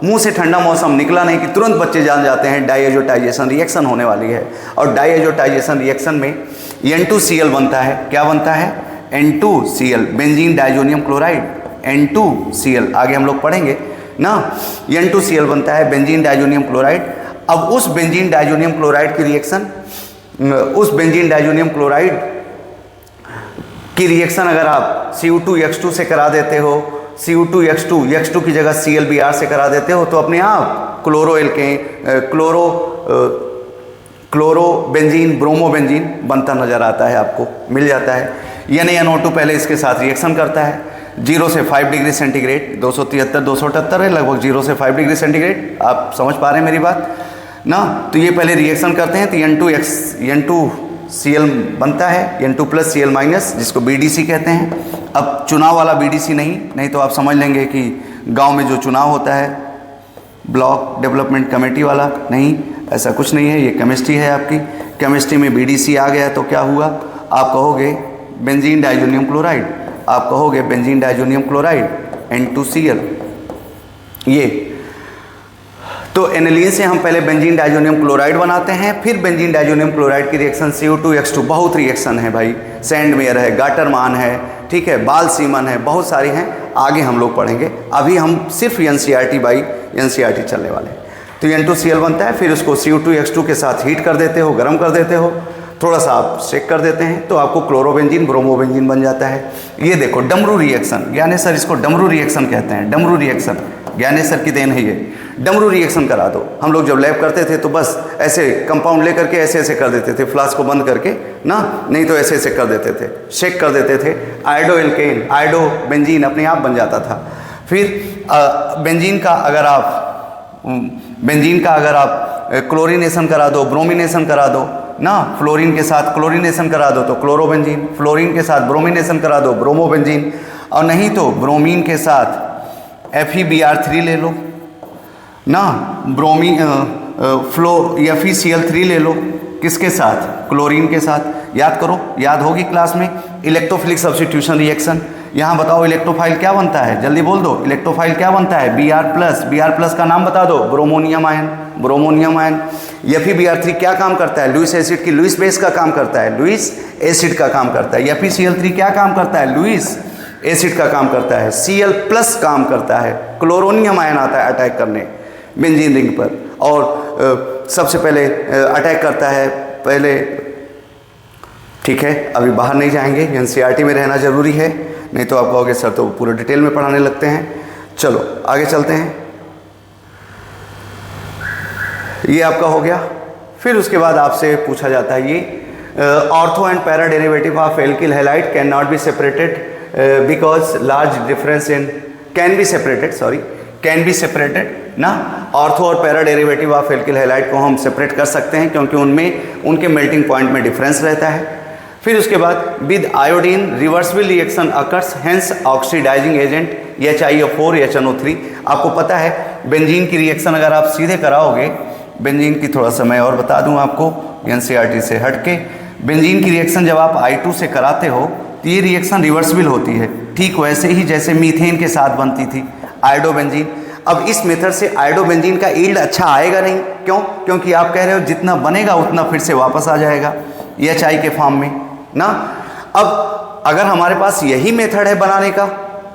मुंह से ठंडा मौसम निकला नहीं कि तुरंत बच्चे जान जाते हैं डाइएजोटाइजेशन रिएक्शन होने वाली है। और डाइएजोटाइजेशन रिएक्शन में N2Cl बनता है, क्या बनता है, N2Cl benzene diazonium chloride, N2Cl आगे हम लोग पढ़ेंगे ना। N2Cl बनता है बेंजीन डाइजोनियम क्लोराइड। अब उस बेंजीन डाइजोनियम क्लोराइड की रिएक्शन, उस बेंजीन डाइजोनियम क्लोराइड की रिएक्शन अगर आप Cu2X2 से करा देते हो, Cu2X2 की जगह ClBr से करा देते हो, तो अपने आप क्लोरो बेंजीन ब्रोमोबेंजीन बनता नजर आता है, आपको मिल जाता है। NaNO2 पहले इसके साथ रिएक्शन करता है, 0 से 5 डिग्री सेंटीग्रेड, 273 278 है लगभग, 0 से 5 डिग्री सेंटीग्रेड। आप समझ पा रहे हैं मेरी बात ना। तो ये पहले रिएक्शन करते हैं तो N2Cl बनता है, N2+Cl- जिसको BDC कहते हैं। अब चुनाव वाला BDC नहीं तो आप समझ लेंगे कि गांव में जो चुनाव होता है ब्लॉक डेवलपमेंट कमेटी वाला, नहीं, ऐसा कुछ नहीं है, ये केमिस्ट्री है आपकी। केमिस्ट्री में BDC आ गया तो क्या हुआ, आप कहोगे बेंजीन डाइजोनियम क्लोराइड, आप कहोगे बेंजीन डाइजोनियम क्लोराइड N2Cl। ये तो एनिलीन से हम पहले बेंजीन डाइजोनियम क्लोराइड बनाते हैं, फिर बेंजीन डाइजोनियम क्लोराइड की रिएक्शन CO2X2, बहुत रिएक्शन है भाई, सैंडमेयर है, गाटरमान है, ठीक है, बाल सीमन है, बहुत सारी हैं, आगे हम लोग पढ़ेंगे। अभी हम सिर्फ NCERT बाई NCERT चलने वाले हैं। तो N2Cl बनता है, फिर उसको CO2X2 के साथ हीट कर देते हो, गर्म कर देते हो, थोड़ा सा आप शेक कर देते हैं, तो आपको क्लोरोबेंजीन ब्रोमोबेंजीन बन जाता है। ये देखो डमरू रिएक्शन, ज्ञानेश्वर इसको डमरू रिएक्शन कहते हैं, डमरू रिएक्शन ज्ञानेश्वर की देन है ये। डमरू रिएक्शन करा दो, हम लोग जब लैब करते थे तो बस ऐसे कंपाउंड ले करके ऐसे ऐसे कर देते थे, फ्लास्क को बंद करके ना, नहीं तो ऐसे ऐसे कर देते थे, शेक कर देते थे, आयोडो एल्केन, आयोडो बेंजीन अपने आप बन जाता था। फिर बेंजीन का अगर आप क्लोरीनेशन करा दो, ब्रोमिनेशन करा दो ना, फ्लोरीन के साथ क्लोरीनेशन करा दो तो क्लोरोबेंजीन, फ्लोरीन के साथ ब्रोमिनेशन करा दो ब्रोमोबेंजीन, और नहीं तो ब्रोमीन के साथ FeBr3 ले लो ना, FeCl3 ले लो, किसके साथ, क्लोरीन के साथ। याद करो, याद होगी क्लास में, इलेक्ट्रोफिलिक सब्स्टिट्यूशन रिएक्शन। यहाँ बताओ इलेक्ट्रोफाइल क्या बनता है, जल्दी बोल दो, इलेक्ट्रोफाइल क्या बनता है, Br+ का नाम बता दो, ब्रोमोनियम आयन। FeBr3 क्या काम करता है, लुईस एसिड की लुईस बेस का काम करता है, लुईस एसिड का काम करता है। FeCl3 क्या काम करता है, लुईस एसिड का काम करता है, Cl+ काम करता है, क्लोरोनियम आयन आता है अटैक करने बेंजीन रिंग पर, और सबसे पहले अटैक करता है पहले, ठीक है, अभी बाहर नहीं जाएंगे, NCERT में रहना जरूरी है, नहीं तो आप कहोगे सर तो पूरे डिटेल में पढ़ाने लगते हैं। चलो आगे चलते हैं, ये आपका हो गया। फिर उसके बाद आपसे पूछा जाता है ये ortho and para derivative of alkyl halide can not be separated because large difference in can be separated ना। ऑर्थो और para derivative of alkyl halide को हम सेपरेट कर सकते हैं क्योंकि उनमें उनके मेल्टिंग पॉइंट में डिफरेंस रहता है। फिर उसके बाद with iodine reversible reaction occurs, hence oxidizing agent HiO4 HNO3। आपको पता है बेंजीन की रिएक्शन अगर आप सीधे कराओगे, बेंजीन की थोड़ा सा मैं और बता दूं आपको NCERT से हटके, बेंजीन की रिएक्शन जब आप I2 से कराते हो तो ये रिएक्शन रिवर्सिबल होती है, ठीक वैसे ही जैसे मीथेन के साथ बनती थी आयोडोबेंजीन। अब इस मेथड से आयोडोबेंजीन का यील्ड अच्छा आएगा नहीं, क्यों? क्योंकि आप कह रहे हो जितना बनेगा उतना फिर से वापस आ जाएगा HI के फॉर्म में ना। अब अगर हमारे पास यही मेथड है बनाने का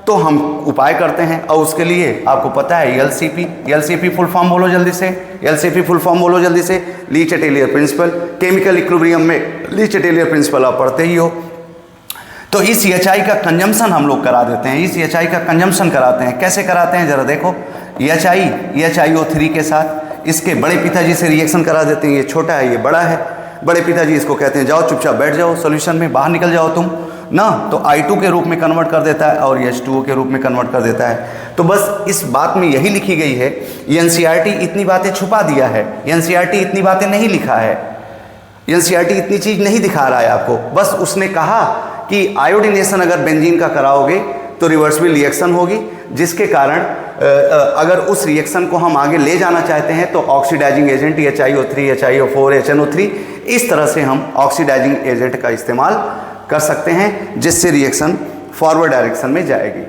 तो हम उपाय करते हैं, और उसके लिए आपको पता है LCP फुल फॉर्म बोलो जल्दी से, LCP फुल फॉर्म बोलो जल्दी से, ली चैटेलियर प्रिंसिपल। केमिकल इक्विलिब्रियम में ली चैटेलियर प्रिंसिपल आप पढ़ते ही हो। तो इस HI का कंजम्पशन हम लोग करा देते हैं, इस HI का कंजम्पशन कराते हैं। कैसे कराते हैं जरा देखो, HiO3 के साथ इसके बड़े पिताजी से रिएक्शन करा देते हैं, ये छोटा है ये बड़ा है, बड़े पिताजी इसको कहते हैं जाओ चुपचाप बैठ जाओ सॉल्यूशन में, बाहर निकल जाओ तुम ना, तो I2 के रूप में कन्वर्ट कर देता है और H2O के रूप में कन्वर्ट कर देता है। तो बस इस बात में यही लिखी गई है, NCERT इतनी बातें छुपा दिया है, NCERT इतनी बातें नहीं लिखा है, NCERT इतनी चीज़ नहीं दिखा रहा है आपको। बस उसने कहा कि आयोडीनेशन अगर बेंजीन का कराओगे तो रिवर्सिबल रिएक्शन होगी, जिसके कारण अगर उस रिएक्शन को हम आगे ले जाना चाहते हैं तो oxidising agent HiO3 HiO4 HNO3 इस तरह से हम ऑक्सीडाइजिंग एजेंट का इस्तेमाल कर सकते हैं, जिससे रिएक्शन फॉरवर्ड डायरेक्शन में जाएगी।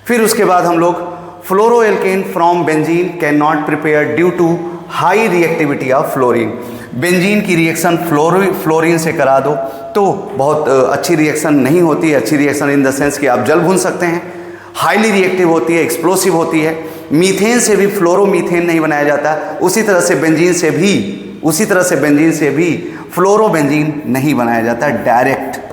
फिर उसके बाद हम लोग fluoroalkane from benzene can not prepare due to high reactivity of fluorine. Benzene की रिएक्शन फ्लोरीन से करा दो तो बहुत अच्छी रिएक्शन नहीं होती है, अच्छी रिएक्शन इन द सेंस कि आप जल भून सकते हैं, हाईली रिएक्टिव होती है, एक्सप्लोसिव होती है। मीथेन से भी फ्लोरोमीथेन नहीं बनाया जाता, उसी तरह से बेंजीन से भी फ्लोरोबेंजीन नहीं बनाया जाता डायरेक्ट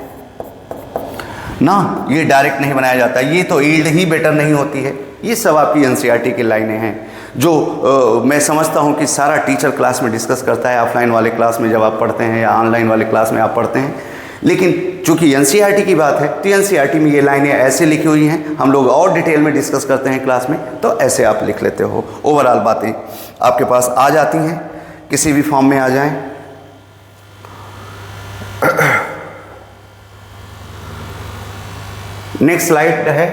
ना, ये डायरेक्ट नहीं बनाया जाता, ये तो यील्ड ही बेटर नहीं होती है। ये सब आपकी NCERT की लाइनें हैं जो मैं समझता हूँ कि सारा टीचर क्लास में डिस्कस करता है, ऑफलाइन वाले क्लास में जब आप पढ़ते हैं या ऑनलाइन वाले क्लास में आप पढ़ते हैं। लेकिन चूंकि NCERT की बात है तो NCERT में ये लाइनें ऐसे लिखी हुई हैं, हम लोग और डिटेल में डिस्कस करते हैं क्लास में, तो ऐसे आप लिख लेते हो, ओवरऑल बातें आपके पास आ जाती हैं, किसी भी फॉर्म में आ जाएं। नेक्स्ट स्लाइड है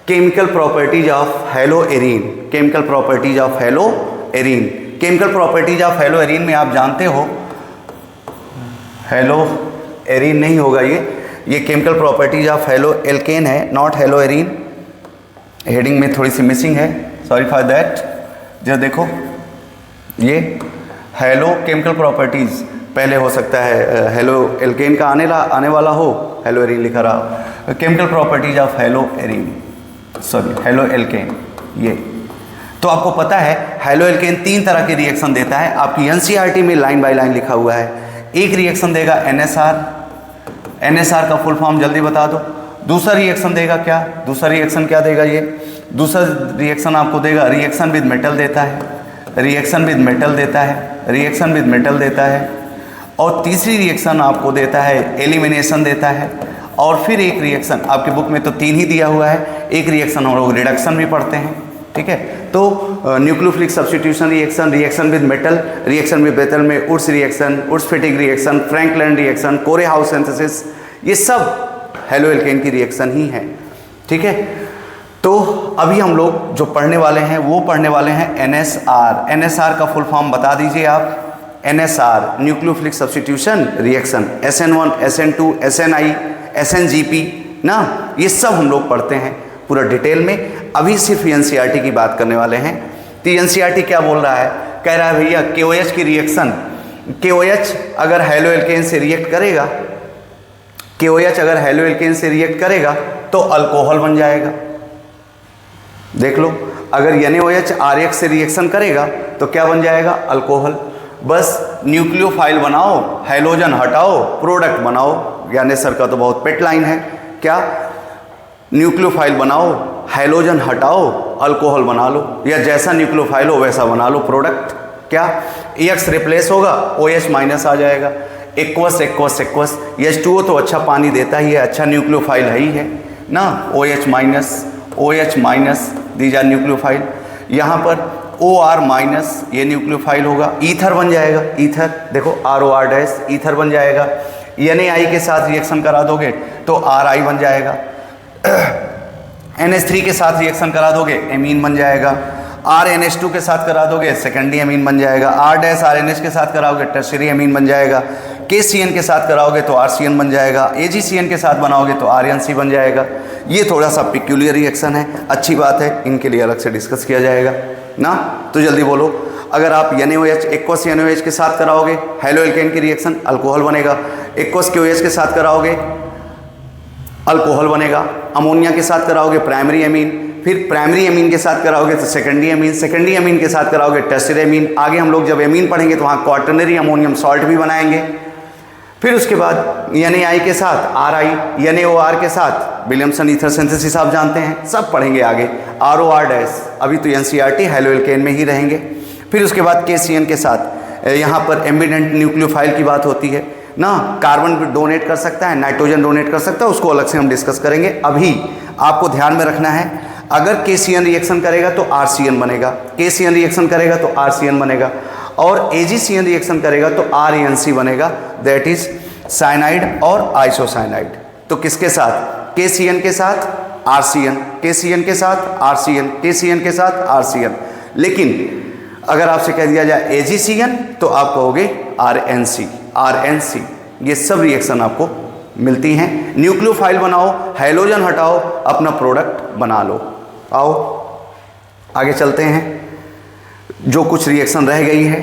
chemical properties of haloarene. Chemical properties of haloarene, chemical properties of haloarene में आप जानते हो, हेलोएरीन नहीं होगा ये, ये chemical properties of halo alkane है, नॉट हेलो एरीन। हेडिंग में थोड़ी सी मिसिंग है, सॉरी फॉर दैट। जरा देखो, ये हेलो केमिकल प्रॉपर्टीज पहले हो सकता है हेलो एल्केन का आने वाला हो, हेलो एरीन लिखा रहा। Chemical properties of hello arene, sorry halo alkane. ये तो आपको पता है हेलो एल्केन 3 तरह के रिएक्शन देता है, आपकी एनसीईआरटी में लाइन बाय लाइन लिखा हुआ है। एक रिएक्शन देगा एनएसआर, एनएसआर का फुल फॉर्म जल्दी बता दो। दूसरा रिएक्शन देगा क्या, दूसरा रिएक्शन क्या देगा, ये दूसरा रिएक्शन आपको देगा रिएक्शन विद मेटल देता है, रिएक्शन विद मेटल देता है, रिएक्शन विद मेटल देता है। और तीसरी रिएक्शन आपको देता है एलिमिनेशन देता है। और फिर एक रिएक्शन, आपके बुक में तो 3 ही दिया हुआ है, एक रिएक्शन हम लोग रिडक्शन भी पढ़ते हैं, ठीक है। तो nucleophilic substitution reaction, reaction with metal, reaction with metal में Wurtz reaction, Wurtz Fittig reaction, Frankland reaction, Corey House synthesis, ये सब हेलो एल्केन की रिएक्शन ही है, ठीक है। तो अभी हम लोग जो पढ़ने वाले हैं वो पढ़ने वाले हैं एनएसआर। एनएसआर का फुल फॉर्म बता दीजिए आप। NSR nucleophilic substitution reaction, SN1, SN2, SNI, SNGP ना, ये सब हम लोग पढ़ते हैं पूरा डिटेल में। अभी सिर्फ एनसीईआरटी की बात करने वाले हैं। तो एनसीईआरटी क्या बोल रहा है, कह रहा है भैया KOH की रिएक्शन, KOH अगर हेलो एल्केन से रिएक्ट करेगा, KOH अगर हेलो एल्केन से रिएक्ट करेगा तो अल्कोहल बन जाएगा। देख लो, अगर NaOH RX से रिएक्शन करेगा तो क्या बन जाएगा, अल्कोहल। बस न्यूक्लियोफाइल बनाओ, हाइड्रोजन हटाओ, प्रोडक्ट बनाओ। ज्ञानेश्वर का तो बहुत पेट लाइन है, क्या न्यूक्लियोफाइल बनाओ, हाइड्रोजन हटाओ, अल्कोहल बना लो, या जैसा न्यूक्लियोफाइल हो वैसा बना लो प्रोडक्ट। क्या X रिप्लेस होगा, OH माइनस आ जाएगा, एक्वस एक्वस एक्वस। H2O तो अच्छा पानी देता ही है, अच्छा न्यूक्लियोफाइल है ही है ना, OH minus, OH minus, these are nucleophile. यहाँ पर OR माइनस, ये न्यूक्लियोफाइल होगा, ईथर बन जाएगा, ईथर देखो ROR डैश, ईथर बन जाएगा। NaI के साथ रिएक्शन करा दोगे तो RI बन जाएगा। NH3 के साथ रिएक्शन करा दोगे एमीन बन जाएगा। RNH2 के साथ करा दोगे सेकेंडरी एमीन बन जाएगा। R' RNH के साथ कराओगे टर्शियरी एमीन बन जाएगा। KCN के साथ कराओगे तो RCN बन जाएगा। AgCN के साथ बनाओगे तो RNC बन जाएगा। ये थोड़ा सा पिक्यूलियर रिएक्शन है, अच्छी बात है, इनके लिए अलग से डिस्कस किया जाएगा ना। तो जल्दी बोलो, अगर आप NaOH एक्वस NaOH के साथ कराओगे हेलो एल्केन की रिएक्शन, अल्कोहल बनेगा। एक्वस KOH के साथ कराओगे अल्कोहल बनेगा। अमोनिया के साथ कराओगे प्राइमरी एमीन, फिर प्राइमरी एमीन के साथ कराओगे तो सेकेंडरी एमीन, सेकेंडरी एमीन के साथ कराओगे टर्शियरी एमीन। आगे हम लोग जब एमीन पढ़ेंगे तो वहाँ क्वाटर्नरी अमोनियम सॉल्ट भी बनाएंगे। फिर उसके बाद NaI के साथ RI, NaOR के साथ विलियमसन ईथर सिंथेसिस आप जानते हैं, सब पढ़ेंगे आगे। ROR डैश, अभी तो एनसीईआरटी हेलो एल्केन में ही रहेंगे। फिर उसके बाद KCN के साथ यहाँ पर एम्बिडेंट न्यूक्लियोफाइल की बात होती है ना, कार्बन भी डोनेट कर सकता है, नाइट्रोजन डोनेट कर सकता है, उसको अलग से हम डिस्कस करेंगे। अभी आपको ध्यान में रखना है, अगर KCN रिएक्शन करेगा तो RCN बनेगा, KCN रिएक्शन करेगा तो RCN बनेगा, और AgCN रिएक्शन करेगा तो RNC बनेगा, दैट इज साइनाइड और आइसोसाइनाइड। तो किसके साथ, KCN के साथ RCN, KCN के साथ RCN, KCN के साथ RCN। लेकिन अगर आपसे कह दिया जाए AgCN तो आप कहोगे RNC, RNC। ये सब रिएक्शन आपको मिलती हैं। न्यूक्लियोफाइल बनाओ, हाइड्रोजन हटाओ, अपना प्रोडक्ट बना लो। आओ आगे चलते हैं। जो कुछ रिएक्शन रह गई है,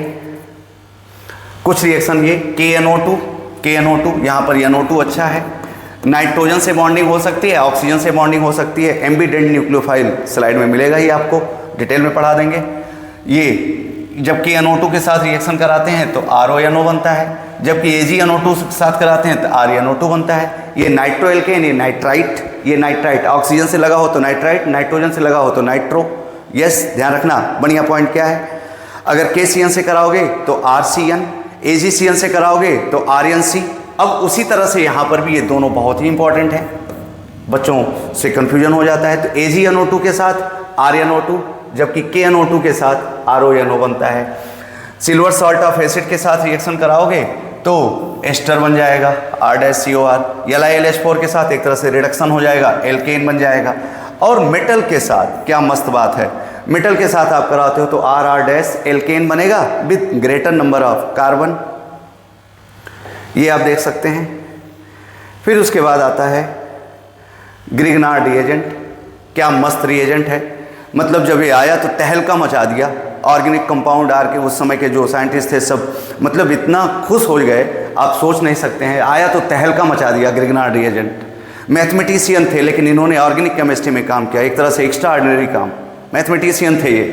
कुछ रिएक्शन ये KNO2, यहाँ पर NO2 अच्छा है। नाइट्रोजन से बॉन्डिंग हो सकती है, ऑक्सीजन से बॉन्डिंग हो सकती है। एम्बिडेंट न्यूक्लियोफाइल स्लाइड में मिलेगा ही, आपको डिटेल में पढ़ा देंगे। ये जब KNO2 के साथ रिएक्शन कराते हैं तो RONO बनता है, जबकि AgNO2 के साथ कराते हैं तो ReNO2 बनता है। ये नाइट्रो एल्केन, ये नाइट्राइट, ये नाइट्राइट, ऑक्सीजन से लगा हो तो नाइट्राइट, नाइट्रोजन से लगा हो तो नाइट्रो। यस, ध्यान रखना, बढ़िया पॉइंट क्या है। अगर KCN से कराओगे तो RCN, AgCN से कराओगे तो RNC। अब उसी तरह से यहाँ पर भी ये दोनों बहुत ही इंपॉर्टेंट हैं, बच्चों से कन्फ्यूजन हो जाता है। तो AgNO2 के साथ ReNO2, जबकि KNO2 के साथ RONO बनता है। सिल्वर सॉल्ट ऑफ एसिड के साथ रिएक्शन कराओगे तो एस्टर बन जाएगा, R-COR। LiLH4 के साथ एक तरह से रिडक्शन हो जाएगा, एल्केन बन जाएगा। और मेटल के साथ क्या मस्त बात है, मेटल के साथ आप कराते हो तो RR- एल्केन बनेगा with greater number of carbon, ये आप देख सकते हैं। फिर उसके बाद आता है ग्रिग्नार्ड रिएजेंट। क्या मस्त रिएजेंट है, मतलब जब ये आया तो तहलका मचा दिया। ऑर्गेनिक कंपाउंड आर के उस समय के जो साइंटिस्ट थे सब मतलब इतना खुश हो गए, आप सोच नहीं सकते हैं। आया तो तहलका मचा दिया ग्रिग्नार्ड रिएजेंट। मैथमेटिशियन थे लेकिन इन्होंने ऑर्गेनिक केमिस्ट्री में काम किया, एक तरह से एक्स्ट्रा ऑर्डिनरी काम। मैथमेटिशियन थे ये,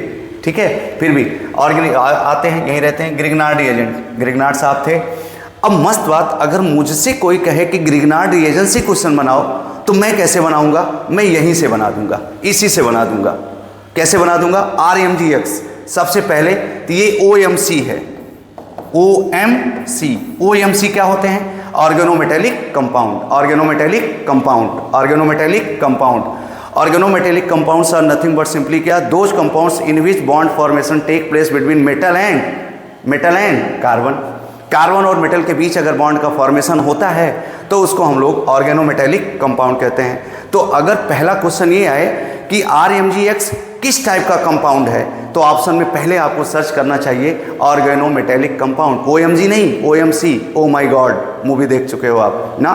ठीक है, फिर भी ऑर्गेनिक आते हैं, यहीं रहते हैं। ग्रिग्नार्ड रिएजेंट, ग्रिग्नार्ड साहब थे। अब मस्त बात, अगर मुझसे कोई कहे कि ग्रिग्नार्ड रिएजेंट से क्वेश्चन बनाओ तो मैं कैसे बनाऊंगा? मैं यहीं से बना दूंगा, इसी से बना दूंगा। कैसे बना दूंगा? RMGX सबसे पहले तो ये OMC है, OMC। OMC क्या होते हैं? Organometallic compound, organometallic compound, organometallic compound. Organometallic compounds are nothing but simply क्या? Those compounds in which bond formation take place between metal and carbon. Carbon और मेटल के बीच अगर बॉन्ड का फॉर्मेशन होता है तो उसको हम लोग ऑर्गेनोमेटेलिक कंपाउंड कहते हैं। तो अगर पहला क्वेश्चन ये आए कि RMGX किस टाइप का कंपाउंड है, तो ऑप्शन में पहले आपको सर्च करना चाहिए ऑर्गेनोमेटेलिक कंपाउंड। OMG नहीं, OMC। Oh my God, movie देख चुके हो आप ना।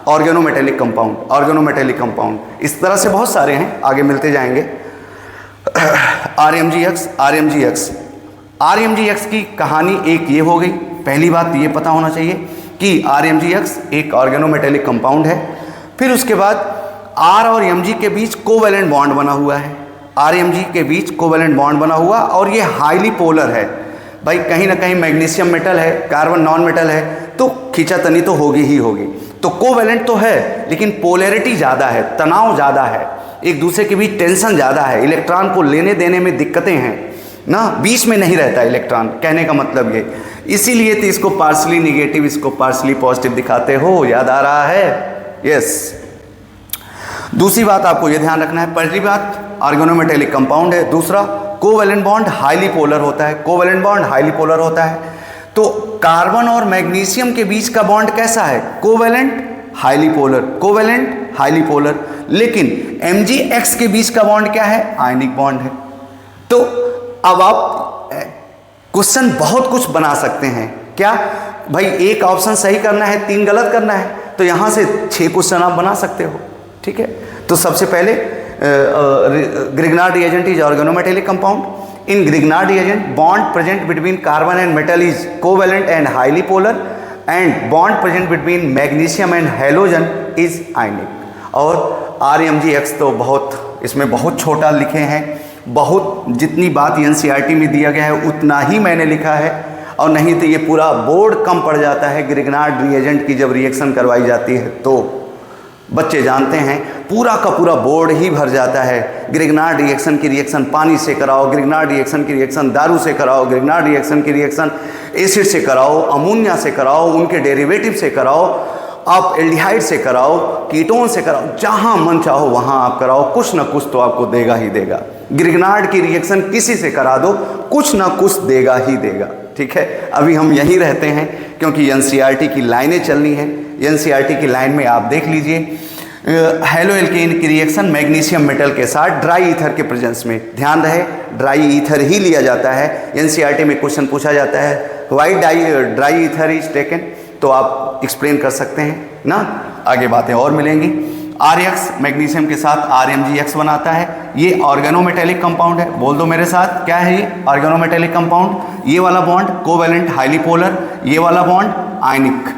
ऑर्गेनोमेटेलिक कंपाउंड, ऑर्गेनोमेटेलिक कंपाउंड, इस तरह से बहुत सारे हैं, आगे मिलते जाएंगे। RMGX की कहानी एक ये हो गई। पहली बात ये पता होना चाहिए कि RMGX एक ऑर्गेनोमेटेलिक कंपाउंड है। फिर उसके बाद R और Mg के बीच कोवेलेंट बॉन्ड बना हुआ है। RMG के बीच कोवेलेंट बॉन्ड बना हुआ और ये हाईली पोलर है। भाई कहीं ना कहीं मैग्नीशियम मेटल है, कार्बन नॉन मेटल है, तो खींचातनी तो होगी ही होगी। तो कोवेलेंट तो है लेकिन पोलैरिटी ज़्यादा है, तनाव ज़्यादा है, एक दूसरे के बीच टेंशन ज़्यादा है, इलेक्ट्रॉन को लेने देने में दिक्कतें हैं ना, बीच में नहीं रहता इलेक्ट्रॉन, कहने का मतलब ये। इसीलिए तो इसको पार्शली निगेटिव, इसको पार्शली पॉजिटिव दिखाते हो, याद आ रहा है? यस। दूसरी बात आपको ये ध्यान रखना है, पहली बात ऑर्गेनोमेटेलिक कंपाउंड है, दूसरा कोवेलेंट बॉन्ड हाईली पोलर होता है, कोवेलेंट बॉन्ड हाईली पोलर होता है। तो कार्बन और मैग्नीशियम के बीच का बॉन्ड कैसा है? Covalent highly polar, covalent highly polar. लेकिन MgX के बीच का बॉन्ड क्या है? आयनिक बॉन्ड है। तो अब आप क्वेश्चन बहुत कुछ बना सकते हैं। क्या भाई, एक ऑप्शन सही करना है, 3 गलत करना है, तो यहां से 6 क्वेश्चन आप बना सकते हो, ठीक है। तो सबसे पहले Grignard reagent is organometallic compound. In Grignard reagent bond present between carbon and metal is covalent and highly polar, and bond present between magnesium and halogen is आयनिक। और RMGX तो बहुत, इसमें बहुत छोटा लिखे हैं, बहुत जितनी बात NCERT में दिया गया है उतना ही मैंने लिखा है, और नहीं तो ये पूरा बोर्ड कम पड़ जाता है। ग्रिग्नार्ड रिएजेंट की जब रिएक्शन करवाई जाती है तो बच्चे जानते हैं पूरा का पूरा बोर्ड ही भर जाता है। ग्रिग्नार्ड रिएक्शन की रिएक्शन पानी से कराओ, ग्रिग्नार्ड रिएक्शन की रिएक्शन दारू से कराओ, ग्रिग्नार्ड रिएक्शन की रिएक्शन एसिड से कराओ, अमोनिया से कराओ, उनके डेरिवेटिव से कराओ, आप एल्डिहाइड से कराओ, कीटोन से कराओ, जहां मन चाहो वहां आप कराओ, कुछ ना कुछ तो आपको देगा ही देगा। ग्रिग्नार्ड की रिएक्शन किसी से करा दो, कुछ ना कुछ देगा ही देगा, ठीक है। अभी हम यहीं रहते हैं क्योंकि NCERT की लाइनें चलनी है। NCERT की लाइन में आप देख लीजिए, हेलो एल्केन की रिएक्शन मैग्नीशियम मेटल के साथ ड्राई ईथर के प्रेजेंस में, ध्यान रहे ड्राई ईथर ही लिया जाता है। NCERT में क्वेश्चन पूछा जाता है why dry ether is taken, तो आप एक्सप्लेन कर सकते हैं ना, आगे बातें और मिलेंगी। RX मैग्नीशियम के साथ RMGX बनाता है, ये ऑर्गेनोमेटेलिक कंपाउंड है। बोल दो मेरे साथ, क्या है ये? Organometallic compound. ये वाला बॉन्ड कोवेलेंट हाईली पोलर, ये वाला बॉन्ड आयनिक।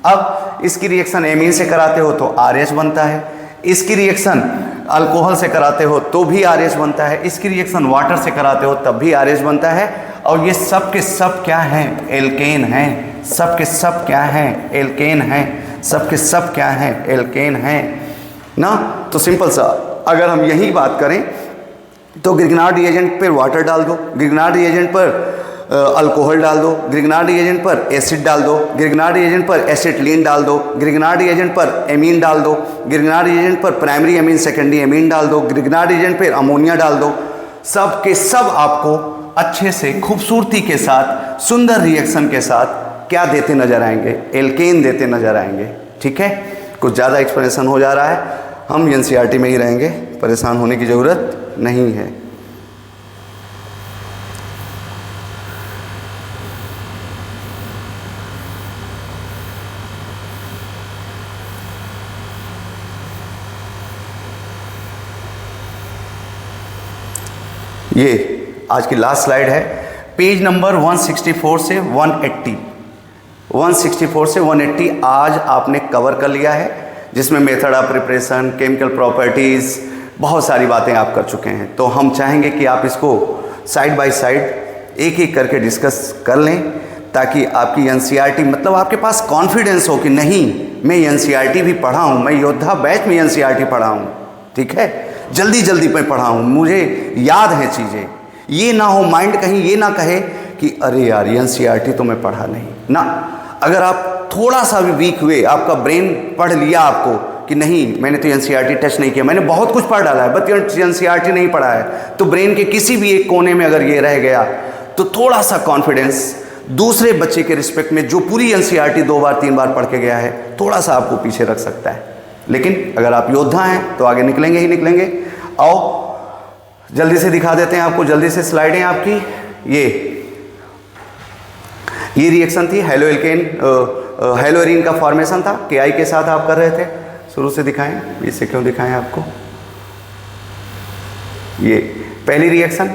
अब इसकी रिएक्शन एमीन से कराते हो तो RH बनता है, इसकी रिएक्शन अल्कोहल से कराते हो तो भी RH बनता है, इसकी रिएक्शन वाटर से कराते हो तब भी RH बनता है। और ये सब के सब क्या हैं? एल्केन हैं। सब के सब क्या हैं? एल्केन हैं। सब के सब क्या हैं? एल्केन हैं ना। तो सिंपल सा, अगर हम यही बात करें तो ग्रिग्नार्ड रिएजेंट पर वाटर डाल दो, ग्रिग्नार्ड रिएजेंट पर अल्कोहल डाल दो, ग्रिग्नार्ड रिएजेंट पर एसिड डाल दो, ग्रिग्नार्ड रिएजेंट पर एसिटिलीन डाल दो, ग्रिग्नार्ड रिएजेंट पर एमीन डाल दो, ग्रिग्नार्ड रिएजेंट पर प्राइमरी एमीन सेकेंडरी एमीन डाल दो, ग्रिग्नार्ड रिएजेंट पर अमोनिया डाल दो। सब के सब आपको अच्छे से खूबसूरती के साथ सुंदर रिएक्शन के साथ क्या देते नजर आएंगे? एल्केन देते नजर आएंगे, ठीक है। कुछ ज़्यादा एक्सप्लेनेशन हो जा रहा है, हम NCERT में ही रहेंगे, परेशान होने की ज़रूरत नहीं है। ये आज की लास्ट स्लाइड है, पेज नंबर 164 से 180, 164 से 180 आज आपने कवर कर लिया है, जिसमें method of preparation, chemical properties, बहुत सारी बातें आप कर चुके हैं। तो हम चाहेंगे कि आप इसको साइड बाय साइड एक एक करके डिस्कस कर लें, ताकि आपकी एनसीईआरटी मतलब आपके पास कॉन्फिडेंस हो कि नहीं मैं एनसीईआरटी भी पढ़ा हूँ, मैं योद्धा बैच में एनसीईआरटी पढ़ा हूँ, ठीक है, जल्दी जल्दी मैं पढ़ा हूँ, मुझे याद है चीज़ें। ये ना हो माइंड कहीं ये ना कहे कि अरे यार एनसीईआरटी तो मैं पढ़ा नहीं ना। अगर आप थोड़ा सा भी वीक हुए, आपका ब्रेन पढ़ लिया आपको कि नहीं मैंने तो एनसीईआरटी टच नहीं किया, मैंने बहुत कुछ पढ़ डाला है बट एनसीईआरटी नहीं पढ़ा है, तो ब्रेन के किसी भी एक कोने में अगर ये रह गया तो थोड़ा सा कॉन्फिडेंस दूसरे बच्चे के रिस्पेक्ट में जो पूरी एनसीईआरटी 2 बार 3 बार पढ़ के गया है, थोड़ा सा आपको पीछे रख सकता है। लेकिन अगर आप योद्धा हैं तो आगे निकलेंगे ही निकलेंगे। आओ जल्दी से दिखा देते हैं आपको, जल्दी से स्लाइडें आपकी। ये रिएक्शन थी, हेलो एल्केन हेलोरीन का फॉर्मेशन था, KI के साथ आप कर रहे थे। शुरू से दिखाएं, इससे क्यों दिखाएं आपको। ये पहली रिएक्शन,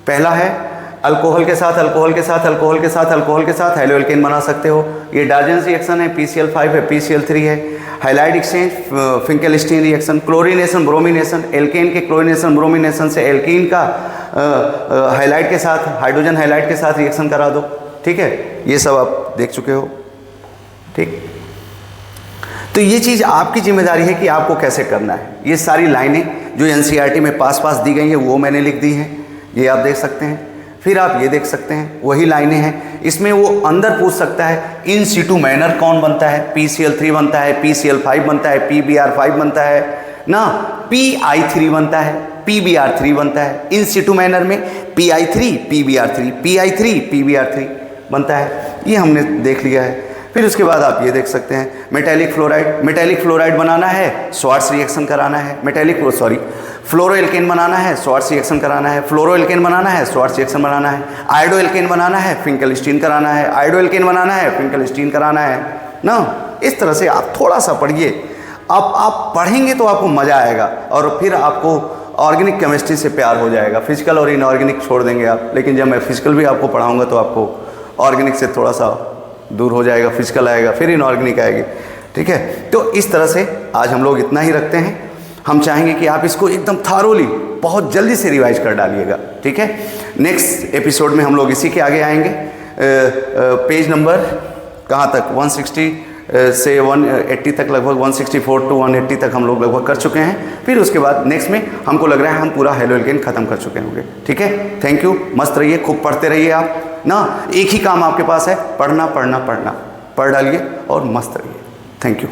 पहला है अल्कोहल के साथ अल्कोहल के साथ अल्कोहल के साथ अल्कोहल के साथ हेलो एल्केन बना सकते हो। ये डार्जेंस रिएक्शन है, PCl5 है, PCl3 है। Halide exchange, Finkelstein reaction, chlorination bromination, alkane के क्लोरीनेशन ब्रोमिनेशन से एल्कीन का हाइलाइट के साथ, हाइड्रोजन हाइलाइट के साथ रिएक्शन करा दो, ठीक है। ये सब आप देख चुके हो, ठीक। तो ये चीज़ आपकी जिम्मेदारी है कि आपको कैसे करना है। ये सारी लाइनें जो एनसीईआरटी में पास दी गई हैं वो मैंने लिख दी हैं, ये आप देख सकते हैं। फिर आप ये देख सकते हैं वही लाइनें हैं, इसमें वो अंदर पूछ सकता है इन सीटू मैनर कौन बनता है, PCl3 बनता है, PCl5 बनता है, PBr5 बनता है ना, PI3 बनता है, PBr3 बनता है। इन सीटू मैनर में PI3 PBr3 PI3 PBr3 बनता है, ये हमने देख लिया है। फिर उसके बाद आप ये देख सकते हैं मेटालिक फ्लोराइड बनाना है, स्वार्ट्ज रिएक्शन कराना है, फ्लोरोएल्केन बनाना है, स्वार्ट्ज रिएक्शन कराना है, फ्लोरोएल्केन बनाना है, स्वार्ट्ज रिएक्शन बनाना है, आयोडोएल्केन बनाना है, फिंकेलस्टीन कराना है, आयोडोएल्केन बनाना है, फिंकेलस्टीन कराना है ना। इस तरह से आप थोड़ा सा पढ़िए, आप पढ़ेंगे तो आपको मज़ा आएगा और फिर आपको ऑर्गेनिक केमिस्ट्री से प्यार हो जाएगा। फिजिकल और इनऑर्गेनिक छोड़ देंगे आप, लेकिन जब मैं फिजिकल भी आपको पढ़ाऊँगा तो आपको ऑर्गेनिक से थोड़ा सा दूर हो जाएगा, फिजिकल आएगा, फिर इनऑर्गेनिक आएगी, ठीक है। तो इस तरह से आज हम लोग इतना ही रखते हैं। हम चाहेंगे कि आप इसको एकदम थारोली बहुत जल्दी से रिवाइज कर डालिएगा, ठीक है। नेक्स्ट एपिसोड में हम लोग इसी के आगे आएंगे। पेज नंबर कहाँ तक, 160 से 180 तक, लगभग 164 to 180 तक हम लोग लगभग कर चुके हैं। फिर उसके बाद नेक्स्ट में हमको लग रहा है हम पूरा हेलो एल्केन ख़त्म कर चुके होंगे, ठीक है। थैंक यू, मस्त रहिए, खूब पढ़ते रहिए आप ना। एक ही काम आपके पास है, पढ़ना पढ़ना पढ़ना, पढ़ डालिए और मस्त रहिए। Thank you.